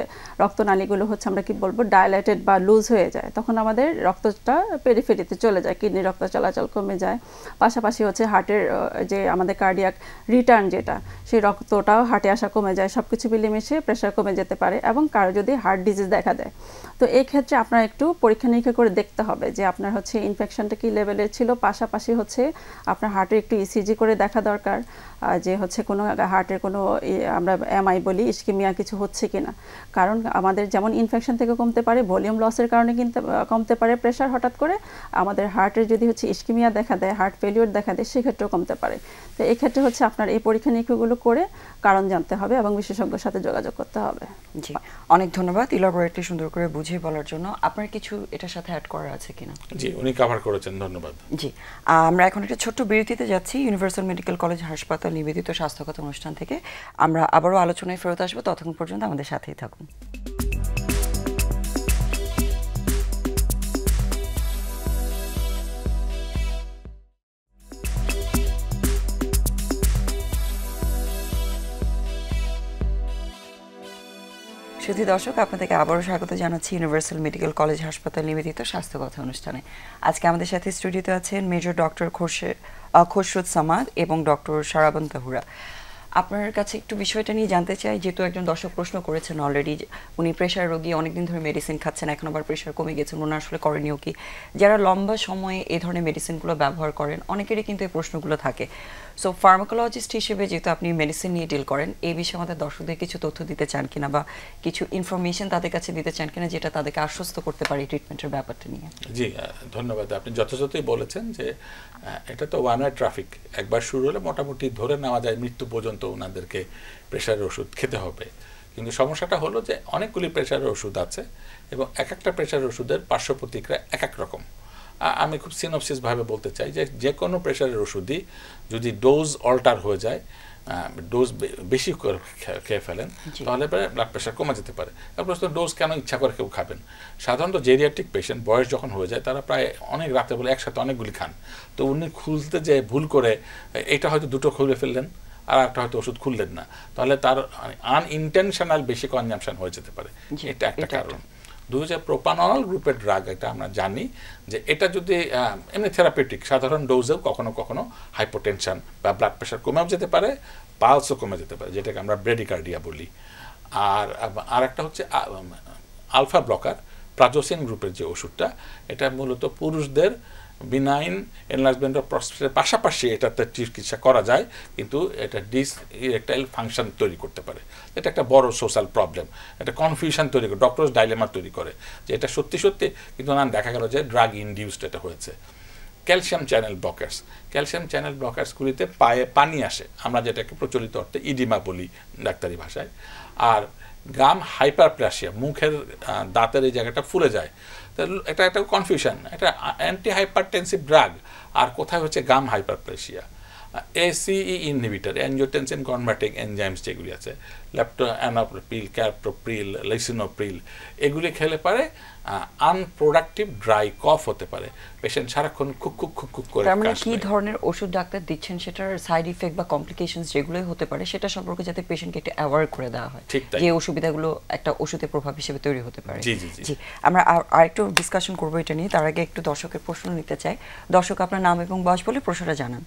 [SPEAKER 3] রক্তনালীগুলো হচ্ছে আমরা কি বলবো ডাইলেটেড বা লুজ হয়ে যায়, তখন আমাদের রক্তটা পেরিফেরিতে চলে যায়, কিডনি রক্ত চলাচল কমে যায়। পাশাপাশি হচ্ছে হার্টের যে আমাদের কার্ডিয়াক রিটার্ন যেটা, সেই রক্তটাও হার্টে আসা কমে যায়, সব কিছু মিলেমিশে প্রেসার কমে যেতে পারে। এবং কারো যদি হার্ট ডিজিজ দেখা দেয়, তো এই ক্ষেত্রে আপনার একটু পরীক্ষা নিরীক্ষা করে দেখতে হবে যে আপনার হচ্ছে হচ্ছে ইনফেকশনটা কি লেভেলের ছিল, পাশাপাশি হচ্ছে আপনার হার্টের একটু ইসিজি করে দেখা দরকার যে হচ্ছে কোনো হার্টের কোনো আমরা এমআই বলি ইস্কিমিয়া কিছু হচ্ছে কিনা। কারণ আমাদের যেমন ইনফেকশন থেকে কমতে পারে, ভলিউম লসের কারণে কিন্তু কমতে পারে প্রেশার হঠাৎ করে, আমাদের হার্টের যদি হচ্ছে ইস্কিমিয়া দেখা দেয়, হার্ট ফেলিওর দেখা দেয়, সেক্ষেত্রেও কমতে পারে। তো এই ক্ষেত্রে হচ্ছে আপনার এই পরীক্ষা নিরীক্ষাগুলো করে কারণ জানতে হবে এবং বিশেষজ্ঞের সাথে যোগাযোগ করতে হবে।
[SPEAKER 1] জি, অনেক ধন্যবাদ ইলাবোরেটলি সুন্দর করে বুঝিয়ে বলার জন্য। আপনার কিছু এটার সাথে অ্যাড করা আছে কিনা?
[SPEAKER 2] জি, উনি কভার করেছেন, ধন্যবাদ।
[SPEAKER 1] জি, আমরা এখন একটা ছোট্ট বিরতিতে যাচ্ছি ইউনিভার্সাল মেডিকেল কলেজ হাসপাতাল নিবেদিত স্বাস্থ্যগত অনুষ্ঠান থেকে। আমরা আবারও আলোচনায় ফেরত আসবো, ততক্ষণ পর্যন্ত আমাদের সাথেই থাকুন। সুধী দর্শক, আপনাদেরকে আবারও স্বাগত জানাচ্ছি ইউনিভার্সাল মেডিকেল কলেজ হাসপাতাল নিবেদিত স্বাস্থ্যগত অনুষ্ঠানে। আজকে আমাদের সাথে স্টুডিওতে আছেন মেজর ডক্টর খোরশেদ সামাদ এবং ডক্টর সারাবন তাহুরা। আপনার কাছে একটু বিষয়টা নিয়ে জানতে চাই, যেহেতু একজন দর্শক প্রশ্ন করেছেন অলরেডি, উনি প্রেশার রোগী, অনেকদিন ধরে মেডিসিন খাচ্ছেন, এখন আবার প্রেশার কমে গেছে, ওনার আসলে করণীয় কি? যারা লম্বা সময়ে এই ধরনের মেডিসিনগুলো ব্যবহার করেন, অনেকেরই কিন্তু এই প্রশ্নগুলো থাকে। সো ফার্মাকোলজিস্ট হিসেবে যেহেতু আপনি মেডিসিন নিয়ে ডিল করেন, এই বিষয়ে আমাদের দর্শকদের কিছু তথ্য দিতে চান কিনা বা কিছু ইনফরমেশন তাদের কাছে দিতে চান কিনা, যেটা তাদেরকে আশ্বস্ত করতে পারে ট্রিটমেন্টের ব্যাপারটা নিয়ে?
[SPEAKER 2] জি, ধন্যবাদ। আপনি যথাযথই বলেছেন যে এটা তো ওয়ান ওয়ে ট্রাফিক। একবার শুরু হলে মোটামুটি ধরে নেওয়া যায় মৃত্যু পর্যন্ত ওনাদেরকে প্রেশারের ওষুধ খেতে হবে। কিন্তু সমস্যাটা হলো যে অনেকগুলি প্রেশারের ওষুধ আছে এবং এক একটা প্রেশারের ওষুধের পার্শ্ব প্রতিক্রিয়া এক এক রকম। আমি খুব সিনপসিসভাবে বলতে চাই যে যে কোনো প্রেশারের ওষুধই যদি ডোজ অল্টার হয়ে যায়, ডোজ বেশি করে খেয়ে ফেলেন, তাহলে ব্লাড প্রেশার কমে যেতে পারে। প্রশ্ন, ডোজ কেন ইচ্ছা করে কেউ খাবেন? সাধারণত জেরিয়াট্রিক পেশেন্ট বয়স যখন হয়ে যায় তারা প্রায় অনেক রাতে বলে একসাথে অনেকগুলি খান। তো উনি খুলতে যে ভুল করে এটা হয়তো দুটো খুলে ফেললেন আর একটা হয়তো ওষুধ খুললেন না, তাহলে তার আনইনটেনশনাল বেশি কনজাম্পশন হয়ে যেতে পারে। এটা একটা কারণ। প্রোপানল গ্রুপের ড্রাগ, এটা আমরা জানি যে এটা যদি এমনি থেরাপিউটিক সাধারণ ডোজেও কখনো কখনো হাইপোটেনশন বা ব্লাড প্রেশার কমেও যেতে পারে, পালসও কমে যেতে পারে, যেটাকে আমরা ব্রেডিকার্ডিয়া বলি। আর একটা হচ্ছে আলফা ব্লকার, প্রাজোসিন গ্রুপের যে ওষুধটা, এটা মূলত পুরুষদের বিনাইন এনলার্জমেন্ট অফ প্রস্টেটের পাশাপাশি এটাতে চিকিৎসা করা যায়, কিন্তু এটা ডিসইরেকটাইল ফাংশন তৈরি করতে পারে। এটা একটা বড় সোশ্যাল প্রবলেম, এটা কনফিউশন তৈরি করে, ডক্টরস ডাইলেমা তৈরি করে যে এটা সত্যি সত্যি, কিন্তু না দেখা গেল যে ড্রাগ ইনডিউসড এটা হয়েছে। Calcium channel blockers, calcium channel ব্লকার্সগুলিতে পায়ে পানি আসে, আমরা যেটাকে প্রচলিত অর্থে ইডিমা বলি ডাক্তারি ভাষায়। আর গাম হাইপারপ্লাসিয়া, মুখের দাঁতের এই জায়গাটা ফুলে যায়, এটা একটা কনফিউশন। এটা অ্যান্টি হাইপারটেনসিভ ড্রাগ, আর কোথায় হচ্ছে গাম hyperplasia. ACE inhibitor, angiotensin converting enzymes যেগুলি আছে, ল্যাপ্টোঅ্যানোপ্রিল, ক্যাপ্টোপ্রিল, লাইসিনোপ্রিল, এগুলি খেলে পারে আনপ্রোডাক্টিভ ড্রাই কফ হতে পারে। পেশেন্ট সারাক্ষণ খুক খুক খুক খুক করে।
[SPEAKER 1] তার মানে কি ধরনের ওষুধ ডাক্তার দিচ্ছেন, সেটার সাইড ইফেক্ট বা কমপ্লিকেশনস যেগুলোই হতে পারে, সেটা সম্পর্কে যাতে পেশেন্টকে একটু অ্যাওয়ার করে দেওয়া হয়, যে অসুবিধাগুলো একটা ওষুধের প্রভাব হিসেবে তৈরি হতে পারে।
[SPEAKER 2] জি জি জি,
[SPEAKER 1] আমরা আরেকটু ডিসকাশন করবো এটা নিয়ে। তার আগে একটু দর্শকের প্রশ্ন নিতে চাই। দর্শক, আপনার নাম এবং বয়স বলে প্রশ্নটা জানান।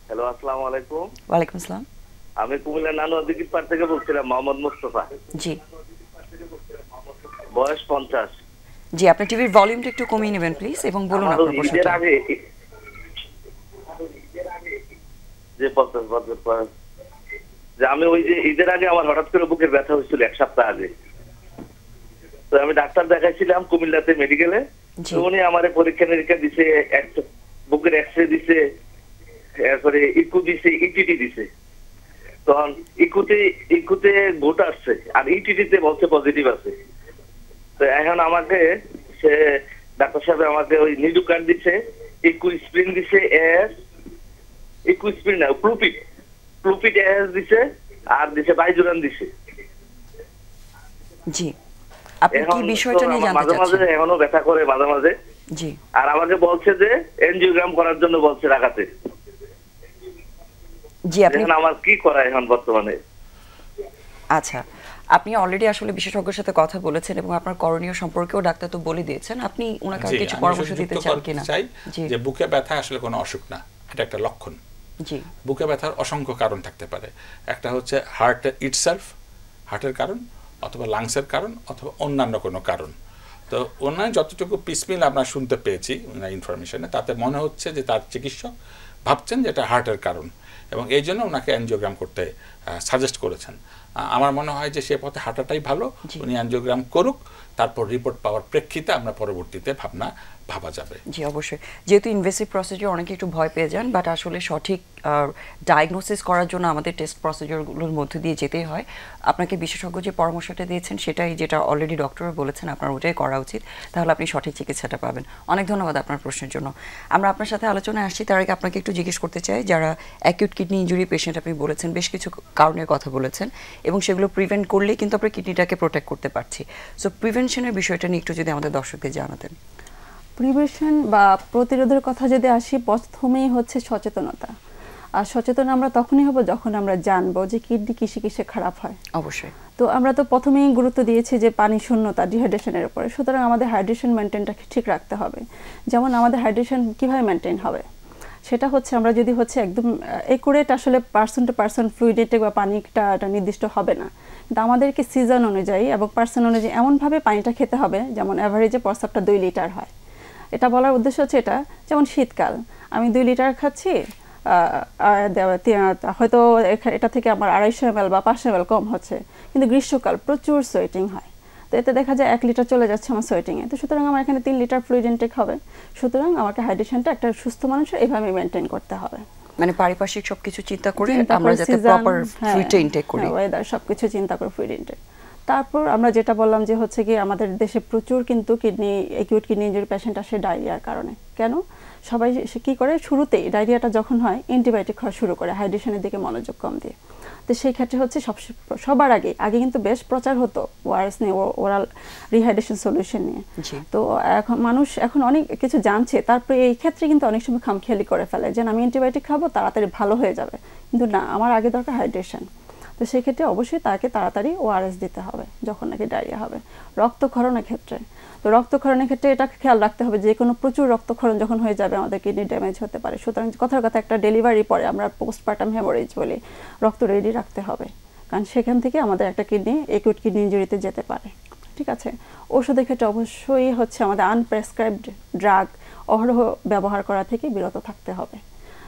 [SPEAKER 6] হ্যালো, আসসালামু আলাইকুম।
[SPEAKER 1] ওয়ালাইকুম আসসালাম।
[SPEAKER 6] আমি কুমিল্লা নানুয়া দিঘির পাড় থেকে বলছিলাম, মোহাম্মদ মুস্তাফা।
[SPEAKER 1] জি,
[SPEAKER 6] বয়স 50।
[SPEAKER 1] জি, আপনি টিভির ভলিউমটা একটু কমিয়ে নেবেন প্লিজ এবং বলুন আপনার প্রশ্নটা।
[SPEAKER 6] যে আমি ওই যে ঈদের আগে আমার হঠাৎ করে বুকের ব্যথা হয়েছিল 1 সপ্তাহ আগে। তো আমি ডাক্তার দেখাইছিলাম কুমিল্লাতে মেডিকেলে। উনি আমারে পরীক্ষা নিরীক্ষা দিছে, বুকের এক্সরে দিছে, এরপরে ইকু দিছে, ইটিটি দিছে। তখন ইকুতে ভোট আসছে আর ইটিটিতে বলছে পজিটিভ আছে। তো এখন আমাকে সে ডাক্তার সাহেব আমাকে ওই নিডু কার্ড দিছে, ইকুইস্প্রিন দিছে, ইকুইস্প্রিন না, প্লুপিট দিছে, আর দিছে বাইজুরান দিছে।
[SPEAKER 1] জি, আপনি কি বিষয়টা নিয়ে জানতে চাচ্ছেন?
[SPEAKER 6] মাঝে মাঝে এখনো ব্যথা করে মাঝে মাঝে।
[SPEAKER 1] জি,
[SPEAKER 6] আর আমাকে বলছে যে এনজিওগ্রাম করার জন্য বলছে ঢাকাতে।
[SPEAKER 1] জি, আপনি
[SPEAKER 6] আমার কি করা এখন বর্তমানে?
[SPEAKER 1] আচ্ছা, আপনি অলরেডি আসলে বিশেষজ্ঞের সাথে কথা বলেছেন এবং আপনার করণীয় সম্পর্কেও ডাক্তার তো বলে দিয়েছেন। আপনি ওনাকে কিছু পরামর্শ দিতে চান কিনা?
[SPEAKER 2] যে বুকে ব্যথা আসলে কোনো অসুখ না, এটা একটা লক্ষণ।
[SPEAKER 1] জি,
[SPEAKER 2] বুকে ব্যথার অসংখ্য কারণ থাকতে পারে। একটা হচ্ছে হার্ট ইটসেলফ, হার্টের কারণ, অথবা লাংসের কারণ, অথবা অন্যান্য কোনো কারণ। তো ওনার যতটুকু পিসমিল আমরা শুনতে পেয়েছি ওনার ইনফরমেশনে, তাতে মনে হচ্ছে যে তার চিকিৎসক ভাবছেন যে এটা হার্টের কারণ, এবং এই জন্য ওনাকে অ্যানজিওগ্রাম করতে সাজেস্ট করেছেন। আমার মনে হয় যে সে পথে হাঁটাটাই ভালো, উনি অ্যানজিওগ্রাম করুক, তারপর রিপোর্ট পাওয়ার প্রেক্ষিতে আমরা পরবর্তীতে ভাবা যাবে।
[SPEAKER 1] জি অবশ্যই, যেহেতু ইনভেসিভ প্রসিডিউর অনেকে একটু ভয় পেয়ে যান, বাট আসলে সঠিক ডায়াগনোসিস করার জন্য আমাদের টেস্ট প্রসিডিউরগুলোর মধ্যে দিয়ে যেতেই হয়। আপনাকে বিশেষজ্ঞ যে পরামর্শটা দিয়েছেন সেটাই, যেটা অলরেডি ডক্টরও বলেছেন আপনার ওটাই করা উচিত, তাহলে আপনি সঠিক চিকিৎসাটা পাবেন। অনেক ধন্যবাদ আপনার প্রশ্নের জন্য। আমরা আপনার সাথে আলোচনায় আসছি, তার আগে আপনাকে একটু জিজ্ঞেস করতে চাই, যারা অ্যাকিউট কিডনি ইনজুরি পেশেন্ট, আপনি বলেছেন বেশ কিছু কারণের কথা বলেছেন, এবং সেগুলো প্রিভেন্ট করলেই কিন্তু আমরা কিডনিটাকে প্রোটেক্ট করতে পারছি। সো প্রিভেনশনের বিষয়টা নিয়ে একটু যদি আমাদের দর্শকদের জানাতেন।
[SPEAKER 3] প্রিভেনশন বা প্রতিরোধের কথা যদি আসি, প্রথমেই হচ্ছে সচেতনতা। আর সচেতন আমরা তখনই হব যখন আমরা জানবো যে কিডনি কিসে কিসে খারাপ হয়।
[SPEAKER 1] অবশ্যই।
[SPEAKER 3] তো আমরা তো প্রথমেই গুরুত্ব দিয়েছি যে পানি শূন্যতা, ডিহাইড্রেশনের উপরে। সুতরাং আমাদের হাইড্রেশন মেনটেনটা ঠিক রাখতে হবে। যেমন আমাদের হাইড্রেশন কিভাবে মেনটেন হবে, সেটা হচ্ছে আমরা যদি হচ্ছে একদম একুরেট আসলে person to person fluid intake বা পানিটা নির্দিষ্ট হবে না, কিন্তু আমাদেরকে সিজন অনুযায়ী এবং পার্সন অনুযায়ী এমনভাবে পানিটা খেতে হবে যেমন অ্যাভারেজে প্রস্রাবটা 2 লিটার হয়। এটা বলার উদ্দেশ্য হচ্ছে এটা, যেমন শীতকাল আমি 2 লিটার খাচ্ছি, হয়তো এটা থেকে আমার 250 ml বা 500 ml কম হচ্ছে, কিন্তু গ্রীষ্মকাল প্রচুর সোয়েটিং হয়, তো এতে দেখা যায় 1 লিটার চলে যাচ্ছে আমার সোয়েটিংয়ে। তো সুতরাং আমার এখানে 3 লিটার ফ্লুইড ইনটেক হবে। সুতরাং আমাকে হাইড্রেশনটা একটা সুস্থ মানুষের এইভাবে মেনটেন করতে হবে,
[SPEAKER 1] মানে পারিপার্শ্বিক সবকিছু চিন্তা করে আমরা যাতে প্রপার ফ্লুইড ইনটেক করি,
[SPEAKER 3] ওয়েদার সবকিছু চিন্তা করে ফ্লুইড ইনটেক। তারপর আমরা যেটা বললাম যে হচ্ছে কি আমাদের দেশে প্রচুর কিন্তু অ্যাকিউট কিডনি ইনজুরি পেশেন্ট আসে ডায়রিয়ার কারণে। কেন? সবাই কি করে, শুরুতেই ডায়রিয়াটা যখন হয় অ্যান্টিবায়োটিক খাওয়া শুরু করে হাইড্রেশনের দিকে মনোযোগ কম দিয়ে। তো সেই ক্ষেত্রে হচ্ছে সবার আগে কিন্তু বেশ প্রচার হতো ওআরএস নিয়ে, ওরাল রিহাইড্রেশন সলিউশন নিয়ে। তো এখন মানুষ অনেক কিছু জানছে, তারপরে এই ক্ষেত্রে কিন্তু অনেক সময় খামখেয়ালি করে ফেলে যে আমি অ্যান্টিবায়োটিক খাবো তাড়াতাড়ি ভালো হয়ে যাবে, কিন্তু না, আমার আগে দরকার হাইড্রেশন। তো সেক্ষেত্রে অবশ্যই তাকে তাড়াতাড়ি ওআরএস দিতে হবে যখন নাকি ডায়রিয়া হবে। রক্তক্ষরণের ক্ষেত্রে এটা খেয়াল রাখতে হবে, যে কোনো প্রচুর রক্তক্ষরণ যখন হয়ে যাবে আমাদের কিডনি ড্যামেজ হতে পারে। সুতরাং কথার কথা একটা ডেলিভারি পরে আমরা পোস্টপার্টাম হেমোরেজ বলি, রক্ত রেডি রাখতে হবে, কারণ সেখান থেকে আমাদের একটা কিডনি অ্যাকিউট কিডনি ইনজুরিতে যেতে পারে। ঠিক আছে। ওষুধের ক্ষেত্রে অবশ্যই হচ্ছে আমাদের আনপ্রেসক্রাইবড ড্রাগ অহরহ ব্যবহার করা থেকে বিরত থাকতে হবে।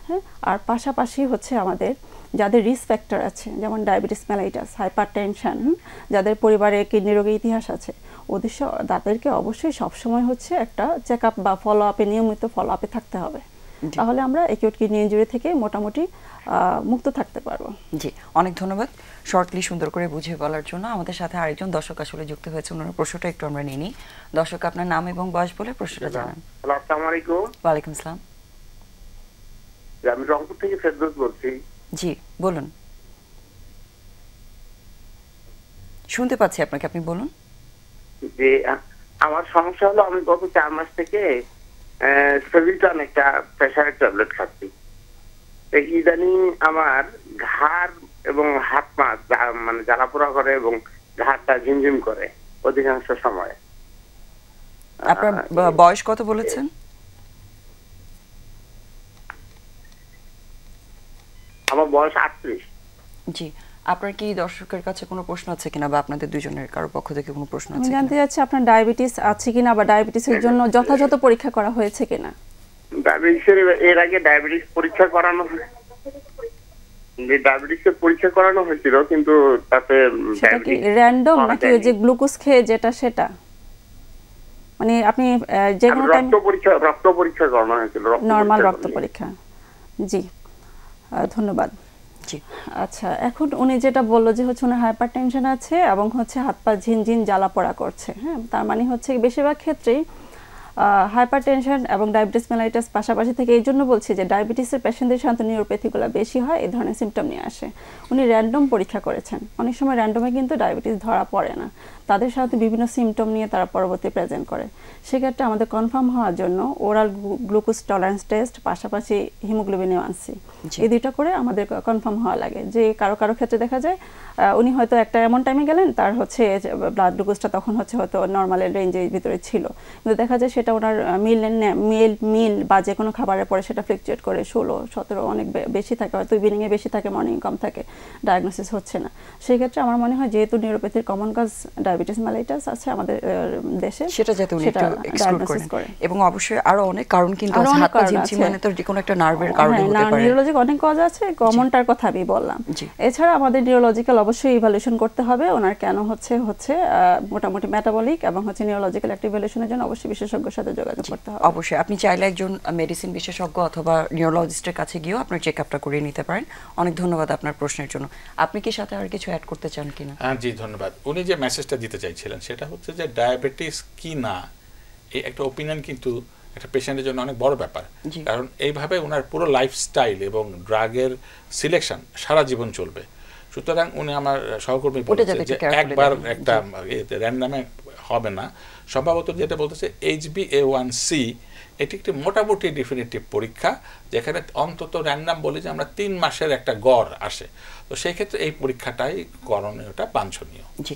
[SPEAKER 3] হ্যাঁ, আর পাশাপাশি হচ্ছে আমাদের যাদের রিস্ক ফ্যাক্টর আছে, যেমন ডায়াবেটিস মেলাইটাস, হাইপারটেনশন, যাদের পরিবারে কিডনি রোগের ইতিহাস আছে, তাদেরকে অবশ্যই সবসময় হচ্ছে একটা চেক আপ বা ফলো আপে, নিয়মিত ফলো আপে থাকতে হবে। তাহলে আমরা অ্যাকিউট কিডনি ইনজুরি থেকে মোটামুটি মুক্ত থাকতে পারবো।
[SPEAKER 1] জি, অনেক ধন্যবাদ শর্টলি সুন্দর করে বুঝিয়ে বলার জন্য। আমাদের সাথে আরেকজন দর্শক আসলে যুক্ত হয়েছে, ওনার প্রশ্নটা একটু আমরা নিই। দর্শক, আপনার নাম এবং বয়স বলে প্রশ্নটা জানান।
[SPEAKER 7] আসসালামু আলাইকুম।
[SPEAKER 1] ওয়ালাইকুম আসসালাম।
[SPEAKER 7] আমি রংপুর থেকে ফেরদৌস বলছি।
[SPEAKER 1] জি বলুন, শুনতে পাচ্ছি আপনাকে, আপনি বলুন।
[SPEAKER 7] যে আমার সমস্যা হলো, আমি গত 4 মাস থেকে সেভিটন একটা প্রেসারের ট্যাবলেট খাচ্ছি। ইদানিং আমার ঘাড় এবং হাত পা মানে জ্বালাপোড়া করে এবং ঘাড়টা ঝিমঝিম করে অধিকাংশ সময়।
[SPEAKER 1] আপনার বয়স কত বলেছেন?
[SPEAKER 7] আমার বয়স 38।
[SPEAKER 1] জি, আপনার কি দর্শকের কাছে কোনো প্রশ্ন আছে কিনা, বা আপনাদের দুজনের কারো পক্ষ থেকে কোনো প্রশ্ন আছে
[SPEAKER 3] আমি
[SPEAKER 1] কিনা?
[SPEAKER 3] জানতে চাচ্ছি আপনার ডায়াবেটিস আছে কিনা, বা ডায়াবেটিসের জন্য যথাযথ পরীক্ষা করা হয়েছে কিনা।
[SPEAKER 7] এর আগে ডায়াবেটিস পরীক্ষা করানো হয়েছিল, কিন্তু তাতে
[SPEAKER 3] সেটা কি র্যান্ডম নাকি ওই যে গ্লুকোজ খেয়ে যেটা, সেটা মানে আপনি যে কোনো টাইম
[SPEAKER 7] রক্ত পরীক্ষা করানো হয়েছিল,
[SPEAKER 3] নরমাল রক্ত পরীক্ষা। জি ধন্যবাদ।
[SPEAKER 1] জি
[SPEAKER 3] আচ্ছা, এখন উনি যেটা বললো যে হচ্ছে ওনার হাইপারটেনশন আছে এবং হচ্ছে হাত পা ঝিনঝিন জ্বালা পোড়া করছে। হ্যাঁ, তার মানে হচ্ছে বেশিরভাগ ক্ষেত্রেই হাইপারটেনশন এবং ডায়াবেটিস মেলাইটাস পাশাপাশি থেকে। এই জন্য বলছি যে ডায়াবেটিসের পেশেন্টদের সাথে নিউরোপ্যাথিগুলো বেশি হয়, এই ধরনের সিমটম নিয়ে আসে। উনি র্যান্ডম পরীক্ষা করেছেন, অনেক সময় র্যান্ডমে কিন্তু ডায়াবেটিস ধরা পড়ে না, তাদের সাথে বিভিন্ন সিমটম নিয়ে তারা পরবর্তী প্রেজেন্ট করে। সেক্ষেত্রে আমাদের কনফার্ম হওয়ার জন্য ওরাল গ্লুকোজ টলারেন্স টেস্ট পাশাপাশি হিমোগ্লোবিন A1C, এই দুইটা করে আমাদের কনফার্ম হওয়া লাগে। যে কারো ক্ষেত্রে দেখা যায় উনি হয়তো একটা এমন টাইমে গেলেন, তার হচ্ছে ব্লাড গ্লুকোজটা তখন হচ্ছে হয়তো নর্মালের রেঞ্জের ভিতরে ছিল, কিন্তু দেখা যায় সেটা ওনার মিল বা যে কোনো খাবারের পরে সেটা ফ্লাকচুয়েট করে 16, 17 অনেক বেশি থাকে, হয়তো ইভিনিংয়ে বেশি থাকে, মর্নিং কম থাকে, ডায়াগনোসিস হচ্ছে না। সেই ক্ষেত্রে আমার মনে হয় যেহেতু নিউরোপ্যাথির কমন কজ ডায়াবেটিস মেলাইটাস আছে আমাদের দেশে,
[SPEAKER 1] সেটা যাতে উনি একটু এক্সক্লুড করেন। এবং অবশ্যই আরো অনেক কারণ কিন্তু আছে, হাত পা ঝিমঝিম মানে তো যে কোনো একটা নার্ভের কারণে হতে পারে।
[SPEAKER 3] নিউরোলজিক অনেক কজ আছে, কমনটার কথা আমি বললাম। এছাড়া আমাদের নিউরোলজিক্যাল অবশ্যই ইভালুয়েশন করতে হবে ওনার কেন হচ্ছে মোটামুটি মেটাবলিক এবং নিউরোলজিক্যাল একটা ইভালুয়েশনের জন্য অবশ্যই বিশেষজ্ঞের সাথে যোগাযোগ করতে হবে।
[SPEAKER 1] অবশ্যই আপনি চাইলে একজন মেডিসিন বিশেষজ্ঞ অথবা নিউরোলজিস্টের কাছে গিয়েও আপনার চেকআপটা করিয়ে নিতে পারেন। অনেক ধন্যবাদ আপনার প্রশ্নের জন্য। আপনি কি সাথে আর কিছু অ্যাড করতে চান কিনা?
[SPEAKER 2] জি ধন্যবাদ। উনি যে মেসেজটা দিতে চাইছিলেন সেটা হচ্ছে যে ডায়াবেটিস কি না, এই একটা ওপিনিয়ন কিন্তু একটা পেশেন্টের জন্য অনেক বড় ব্যাপার। কারণ এইভাবে ওনার পুরো লাইফস্টাইল এবং ড্রাগের সিলেকশন সারা জীবন চলবে। সুতরাং উনি আমার সহকর্মী বলছে যে একবার একটা র্যান্ডামে হবে না, সম্ভবত যেটা বলতেছে HbA1c এটি একটি মোটামুটি ডেফিনিটিভ পরীক্ষা, যেখানে অন্তত র্যান্ডাম বলি যে আমরা 3 মাসের একটা গড় আসে। তো সেই ক্ষেত্রে এই পরীক্ষাটাই করণীয়টা বাঞ্ছনীয়।
[SPEAKER 1] জি,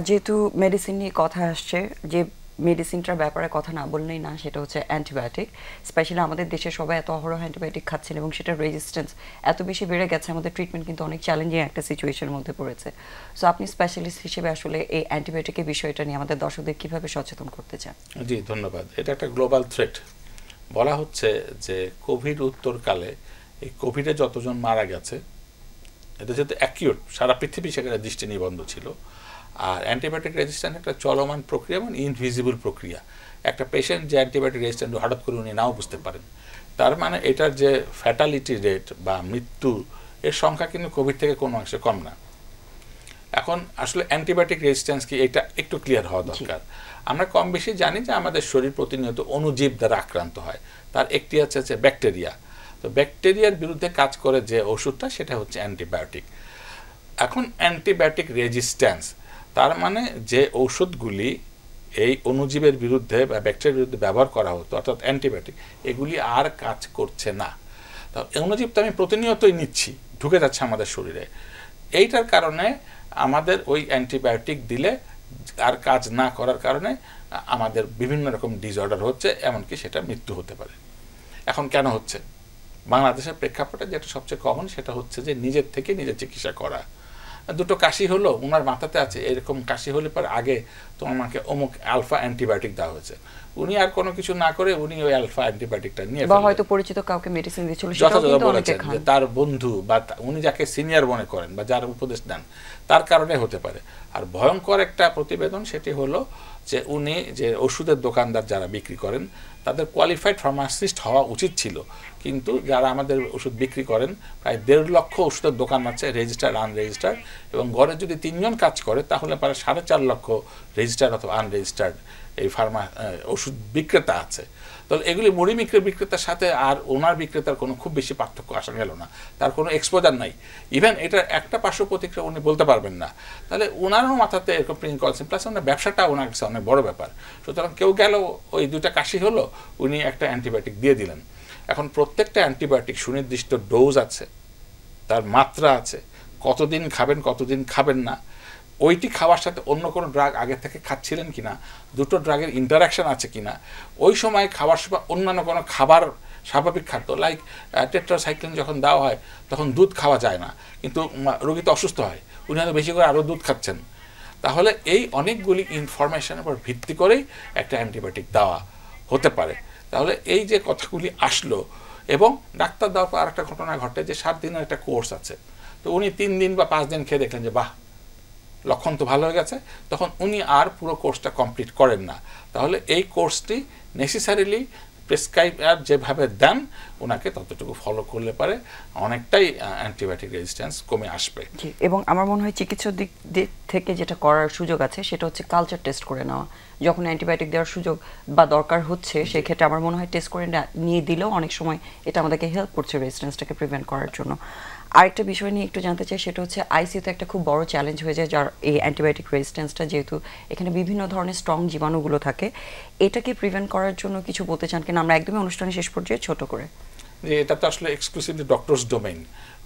[SPEAKER 1] যেহেতু মেডিসিন নিয়ে কথা আসছে, যে মেডিসিনটার ব্যাপারে কথা না বললেই না, সেটা হচ্ছে অ্যান্টিবায়োটিক। স্পেশালি আমাদের দেশে সবাই এত অহরহ অ্যান্টিবায়োটিক খাচ্ছেন এবং সেটার রেজিস্ট্যান্স এত বেশি বেড়ে গেছে, আমাদের ট্রিটমেন্ট কিন্তু অনেক চ্যালেঞ্জিং একটা সিচুয়েশনের মধ্যে পড়েছে। সো আপনি স্পেশালিস্ট হিসেবে আসলে এই অ্যান্টিবায়োটিকের বিষয়টা নিয়ে আমাদের দর্শকদের কীভাবে সচেতন করতে চান?
[SPEAKER 2] জি ধন্যবাদ। এটা একটা গ্লোবাল থ্রেট। বলা হচ্ছে যে কোভিড উত্তরকালে এই কোভিডে যতজন মারা গেছে, এটা যেহেতু অ্যাকিউট, সারা পৃথিবী সেখানে দৃষ্টি নিবন্ধ ছিল। আর অ্যান্টিবায়োটিক রেজিস্ট্যান্স একটা চলমান প্রক্রিয়া এবং ইনভিজিবল প্রক্রিয়া। একটা পেশেন্ট যে অ্যান্টিবায়োটিক রেজিস্ট্যান্ট হঠাৎ করে উনি নাও বুঝতে পারেন। তার মানে এটার যে ফ্যাটালিটি রেট বা মৃত্যু এর সংখ্যা কিন্তু কোভিড থেকে কোনো অংশে কম না। এখন আসলে অ্যান্টিবায়োটিক রেজিস্ট্যান্স কি, এটা একটু ক্লিয়ার হওয়া দরকার। আমরা কম বেশি জানি যে আমাদের শরীর প্রতিনিয়ত অণুজীব দ্বারা আক্রান্ত হয়। তার একটি আছে ব্যাকটেরিয়া। তো ব্যাকটেরিয়ার বিরুদ্ধে কাজ করে যে ওষুধটা, সেটা হচ্ছে অ্যান্টিবায়োটিক। এখন অ্যান্টিবায়োটিক রেজিস্ট্যান্স তার মানে যে ঔষধগুলি এই অণুজীবের বিরুদ্ধে বা ব্যাকটেরিয়ার বিরুদ্ধে ব্যবহার করা হতো, অর্থাৎ অ্যান্টিবায়োটিক, এগুলি আর কাজ করছে না। তো অণুজীব তো আমি প্রতিনিয়তই নিচ্ছি, ঢুকে যাচ্ছে আমাদের শরীরে। এইটার কারণে আমাদের ওই অ্যান্টিবায়োটিক দিলে আর কাজ না করার কারণে আমাদের বিভিন্ন রকম ডিসঅর্ডার হচ্ছে, এমনকি সেটা মৃত্যু হতে পারে। এখন কেন হচ্ছে? বাংলাদেশের প্রেক্ষাপটে যেটা সবচেয়ে কমন, সেটা হচ্ছে যে নিজের থেকে নিজের চিকিৎসা করা। দুটো কাশি হলো, ওনার মাথাতে আছে এরকম কাশি হলে পর আগে তো আমাকে অমুক আলফা অ্যান্টিবায়োটিক দেওয়া হয়েছে, উনি আর কোনো কিছু না করে উনি ওই আলফা অ্যান্টিবায়োটিকটা নিয়ে
[SPEAKER 1] বা হয়তো পরিচিত কাউকে মেডিসিন দিয়েছিল, সেটাও কিন্তু অনেকে খান।
[SPEAKER 2] তার বন্ধু বা উনি যাকে সিনিয়র মনে করেন বা যার উপদেশ দেন, তার কারণে হতে পারে। আর ভয়ঙ্কর একটা প্রতিবেদন সেটি হলো যে উনি যে ওষুধের দোকানদার যারা বিক্রি করেন, তাদের কোয়ালিফাইড ফার্মাসিস্ট হওয়া উচিত ছিল, কিন্তু যারা আমাদের ওষুধ বিক্রি করেন, প্রায় 1.5 লক্ষ ওষুধের দোকান আছে, রেজিস্টার্ড আনরেজিস্টার্ড, এবং ঘরে যদি 3 জন কাজ করে তাহলে প্রায় 4.5 লক্ষ রেজিস্টার্ড অথবা আনরেজিস্টার্ড এই ওষুধ বিক্রেতা আছে। তাহলে এগুলি মুড়ি বিক্রেতার সাথে আর ওনার বিক্রেতার কোনো খুব বেশি পার্থক্য আসা গেল না, তার কোনো এক্সপোজার নাই। ইভেন এটা একটা পার্শ্ব প্রতিক্রিয়া উনি বলতে পারবেন না। তাহলে ওনারও মাথাতে এরকম প্রিন্সিপাল, প্লাস ওনার ব্যবসাটা ওনার কাছে অনেক বড় ব্যাপার। সুতরাং কেউ গেল, ওই 2টা কাশি হলো, উনি একটা অ্যান্টিবায়োটিক দিয়ে দিলেন। এখন প্রত্যেকটা অ্যান্টিবায়োটিক সুনির্দিষ্ট ডোজ আছে, তার মাত্রা আছে, কতদিন খাবেন কতদিন খাবেন না, ওইটি খাওয়ার সাথে অন্য কোনো ড্রাগ আগে থেকে খাচ্ছিলেন কিনা, দুটো ড্রাগের ইন্টারাকশন আছে কিনা, ওই সময় খাওয়ার সময় অন্যান্য কোনো খাবার, স্বাভাবিক খাদ্য লাইক টেট্রাসাইক্লিন যখন দেওয়া হয় তখন দুধ খাওয়া যায় না, কিন্তু রোগী তো অসুস্থ হয়, উনি হয়তো বেশি করে আরও দুধ খাচ্ছেন। তাহলে এই অনেকগুলি ইনফরমেশনের উপর ভিত্তি করেই একটা অ্যান্টিবায়োটিক দেওয়া হতে পারে। তাহলে এই যে কথাগুলি আসলো, এবং ডাক্তার দেওয়ার পর আরেকটা ঘটনা ঘটে যে 7 দিনের একটা কোর্স আছে। তো উনি 3 দিন বা 5 দিন খেয়ে দেখলেন যে বাহ, লক্ষণ তো ভালো হয়ে গেছে, তখন উনি আর পুরো কোর্সটা কমপ্লিট করেন না। তাহলে এই কোর্সটি নেসেসারিলি প্রেসক্রাইবার যেভাবে দেন ওনাকে ততটুকু ফলো করলে পারে অনেকটাই অ্যান্টিবায়োটিক রেজিস্ট্যান্স কমে আসবে।
[SPEAKER 1] এবং আমার মনে হয় চিকিৎসার দিক থেকে যেটা করার সুযোগ আছে সেটা হচ্ছে কালচার টেস্ট করে নেওয়া। যখন অ্যান্টিবায়োটিক দেওয়ার সুযোগ বা দরকার হচ্ছে, সেক্ষেত্রে আমার মনে হয় টেস্ট করে নিয়ে দিলেও অনেক সময় এটা আমাদেরকে হেল্প করছে রেজিস্ট্যান্সটাকে প্রিভেন্ট করার জন্য। আরেকটা বিষয় নিয়ে একটু জানতে চাই, সেটা হচ্ছে আইসিইউতে একটা খুব বড় চ্যালেঞ্জ হয়ে যায় যার এই অ্যান্টিবায়োটিক রেজিস্ট্যান্সটা, যেহেতু এখানে বিভিন্ন ধরনের স্ট্রং জীবাণুগুলো থাকে। এটাকে প্রিভেন্ট করার জন্য কিছু বলতে চান কিনা? আমরা একদমই অনুষ্ঠানের শেষ পর্যায়ে ছোট করে।
[SPEAKER 2] যে এটা তো আসলে এক্সক্লুসিভলি ডক্টরস ডোমেইন,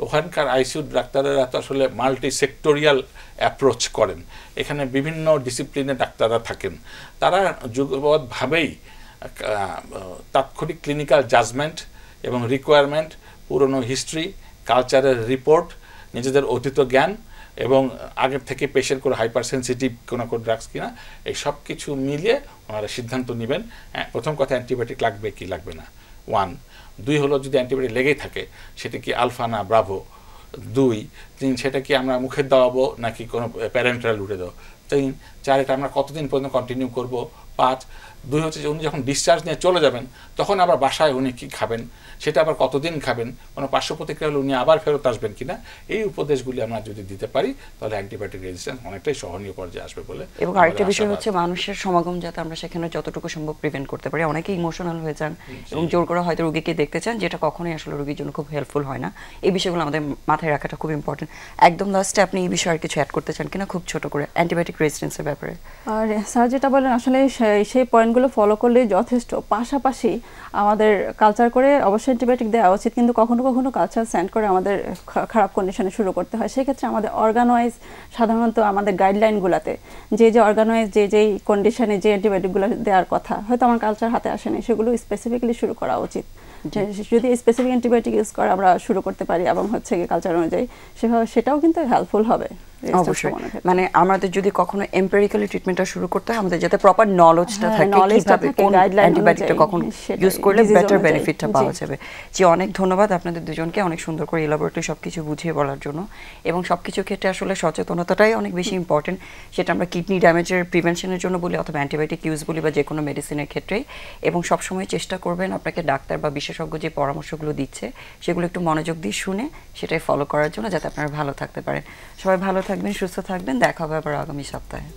[SPEAKER 2] ওখানকার আইসিইউ ডাক্তারেরা তো আসলে মাল্টি সেক্টোরিয়াল অ্যাপ্রোচ করেন, এখানে বিভিন্ন ডিসিপ্লিনে ডাক্তাররা থাকেন, তারা যুগবদ্ধভাবেই তাৎক্ষণিক ক্লিনিক্যাল জাজমেন্ট এবং রিকোয়ারমেন্ট, পুরনো হিস্ট্রি, কালচারের রিপোর্ট, নিজেদের অতীত জ্ঞান এবং আগের থেকে পেশেন্ট কোনো হাইপার সেন্সিটিভ কোনো ড্রাগস কিনা এই সব কিছু মিলিয়ে ওনারা সিদ্ধান্ত নেবেন। প্রথম কথা অ্যান্টিবায়োটিক লাগবে কি লাগবে না, 1। 2 হলো যদি অ্যান্টিবায়োটিক লেগেই থাকে সেটা কি আলফা না ব্রাভো, 2। 3 সেটা কি আমরা মুখে দেওয়াবো নাকি কোনো প্যারেন্টাল রুটে দেবো, 3। 4 এটা আমরা কতদিন পর্যন্ত কন্টিনিউ করব, 5। 2 হচ্ছে যে উনি যখন ডিসচার্জ নিয়ে চলে যাবেন তখন আবার বাসায় উনি কী খাবেন, সেটা আবার কতদিন খাবেন, কোনো পার্শ্ব প্রতিক্রিয়া হলে উনি আবার ফেরত আসবেন কিনা, এই উপদেশগুলি আমরা যদি দিতে পারি তাহলে অ্যান্টিবায়োটিক রেজিস্ট্যান্স অনেকটাই সহনীয় পর্যায়ে আসবে বলে।
[SPEAKER 1] এবং আরেকটা বিষয় হচ্ছে মানুষের সমাগম যাতে আমরা সেখানে যতটুকু সম্ভব প্রিভেন্ট করতে পারি। অনেকে ইমোশনাল হয়ে যান এবং জোর করে হয়তো রোগীকে দেখতে চান, যেটা কখনোই আসলে রোগীর জন্য খুব হেল্পফুল হয় না। এই বিষয়গুলো আমাদের মাথায় রাখাটা খুব ইম্পর্টেন্ট। একদম লাস্টে আপনি এই বিষয়ে আর কিছু অ্যাড করতে চান কিনা খুব ছোট করে অ্যান্টিবায়োটিক রেজিস্ট্যান্সের ব্যাপারে?
[SPEAKER 3] আর স্যার যেটা বলেন আসলে সেই পয়েন্টগুলো ফলো করলে যথেষ্ট। পাশাপাশি আমাদের কালচার করে অবশ্যই অ্যান্টিবায়োটিক দেওয়া উচিত, কিন্তু কখনো কখনো কালচার সেন্ড করে আমাদের খারাপ কন্ডিশনে শুরু করতে হয়। সেক্ষেত্রে আমাদের অর্গানওয়াইজ সাধারণত আমাদের গাইডলাইনগুলোতে যে অর্গানওয়াইজ যেই কন্ডিশনে যে অ্যান্টিবায়োটিকগুলো দেওয়ার কথা হয়তো আমার কালচার হাতে আসেনি, সেগুলো স্পেসিফিক্যালি শুরু করা উচিত। যদি স্পেসিফিক অ্যান্টিবায়োটিক ইউজ করে আমরা শুরু করতে পারি এবং হচ্ছে কালচার অনুযায়ী সেটাও কিন্তু হেল্পফুল হবে।
[SPEAKER 1] অবশ্যই, মানে আমাদের যদি কখনো এমপেরিক্যালি ট্রিটমেন্টটা শুরু করতে হয় আমাদের যাতে প্রপার নলেজটা থাকে, কিভাবে কোন অ্যান্টিবায়োটিকটা কখন ইউজ করলে বেটার বেনিফিটটা পাওয়া যাবে। জি, অনেক ধন্যবাদ আপনাদের দুজনকে অনেক সুন্দর করে ইলাবোরেটলি সবকিছু বুঝিয়ে বলার জন্য। এবং সবকিছু ক্ষেত্রে আসলে সচেতনতাটাই অনেক বেশি ইম্পর্টেন্ট, সেটা আমরা কিডনি ড্যামেজের প্রিভেনশনের জন্য বলি অথবা অ্যান্টিবায়োটিক ইউজ বলি বা যে কোনো মেডিসিনের ক্ষেত্রেই। এবং সবসময় চেষ্টা করবেন আপনাকে ডাক্তার বা বিশেষজ্ঞ যে পরামর্শগুলো দিচ্ছে সেগুলো একটু মনোযোগ দিয়ে শুনে সেটাই ফলো করার জন্য, যাতে আপনারা ভালো থাকতে পারেন। সবাই ভালো থাকবেন, সুস্থ থাকবেন, দেখা হবে আবার আগামী সপ্তাহে।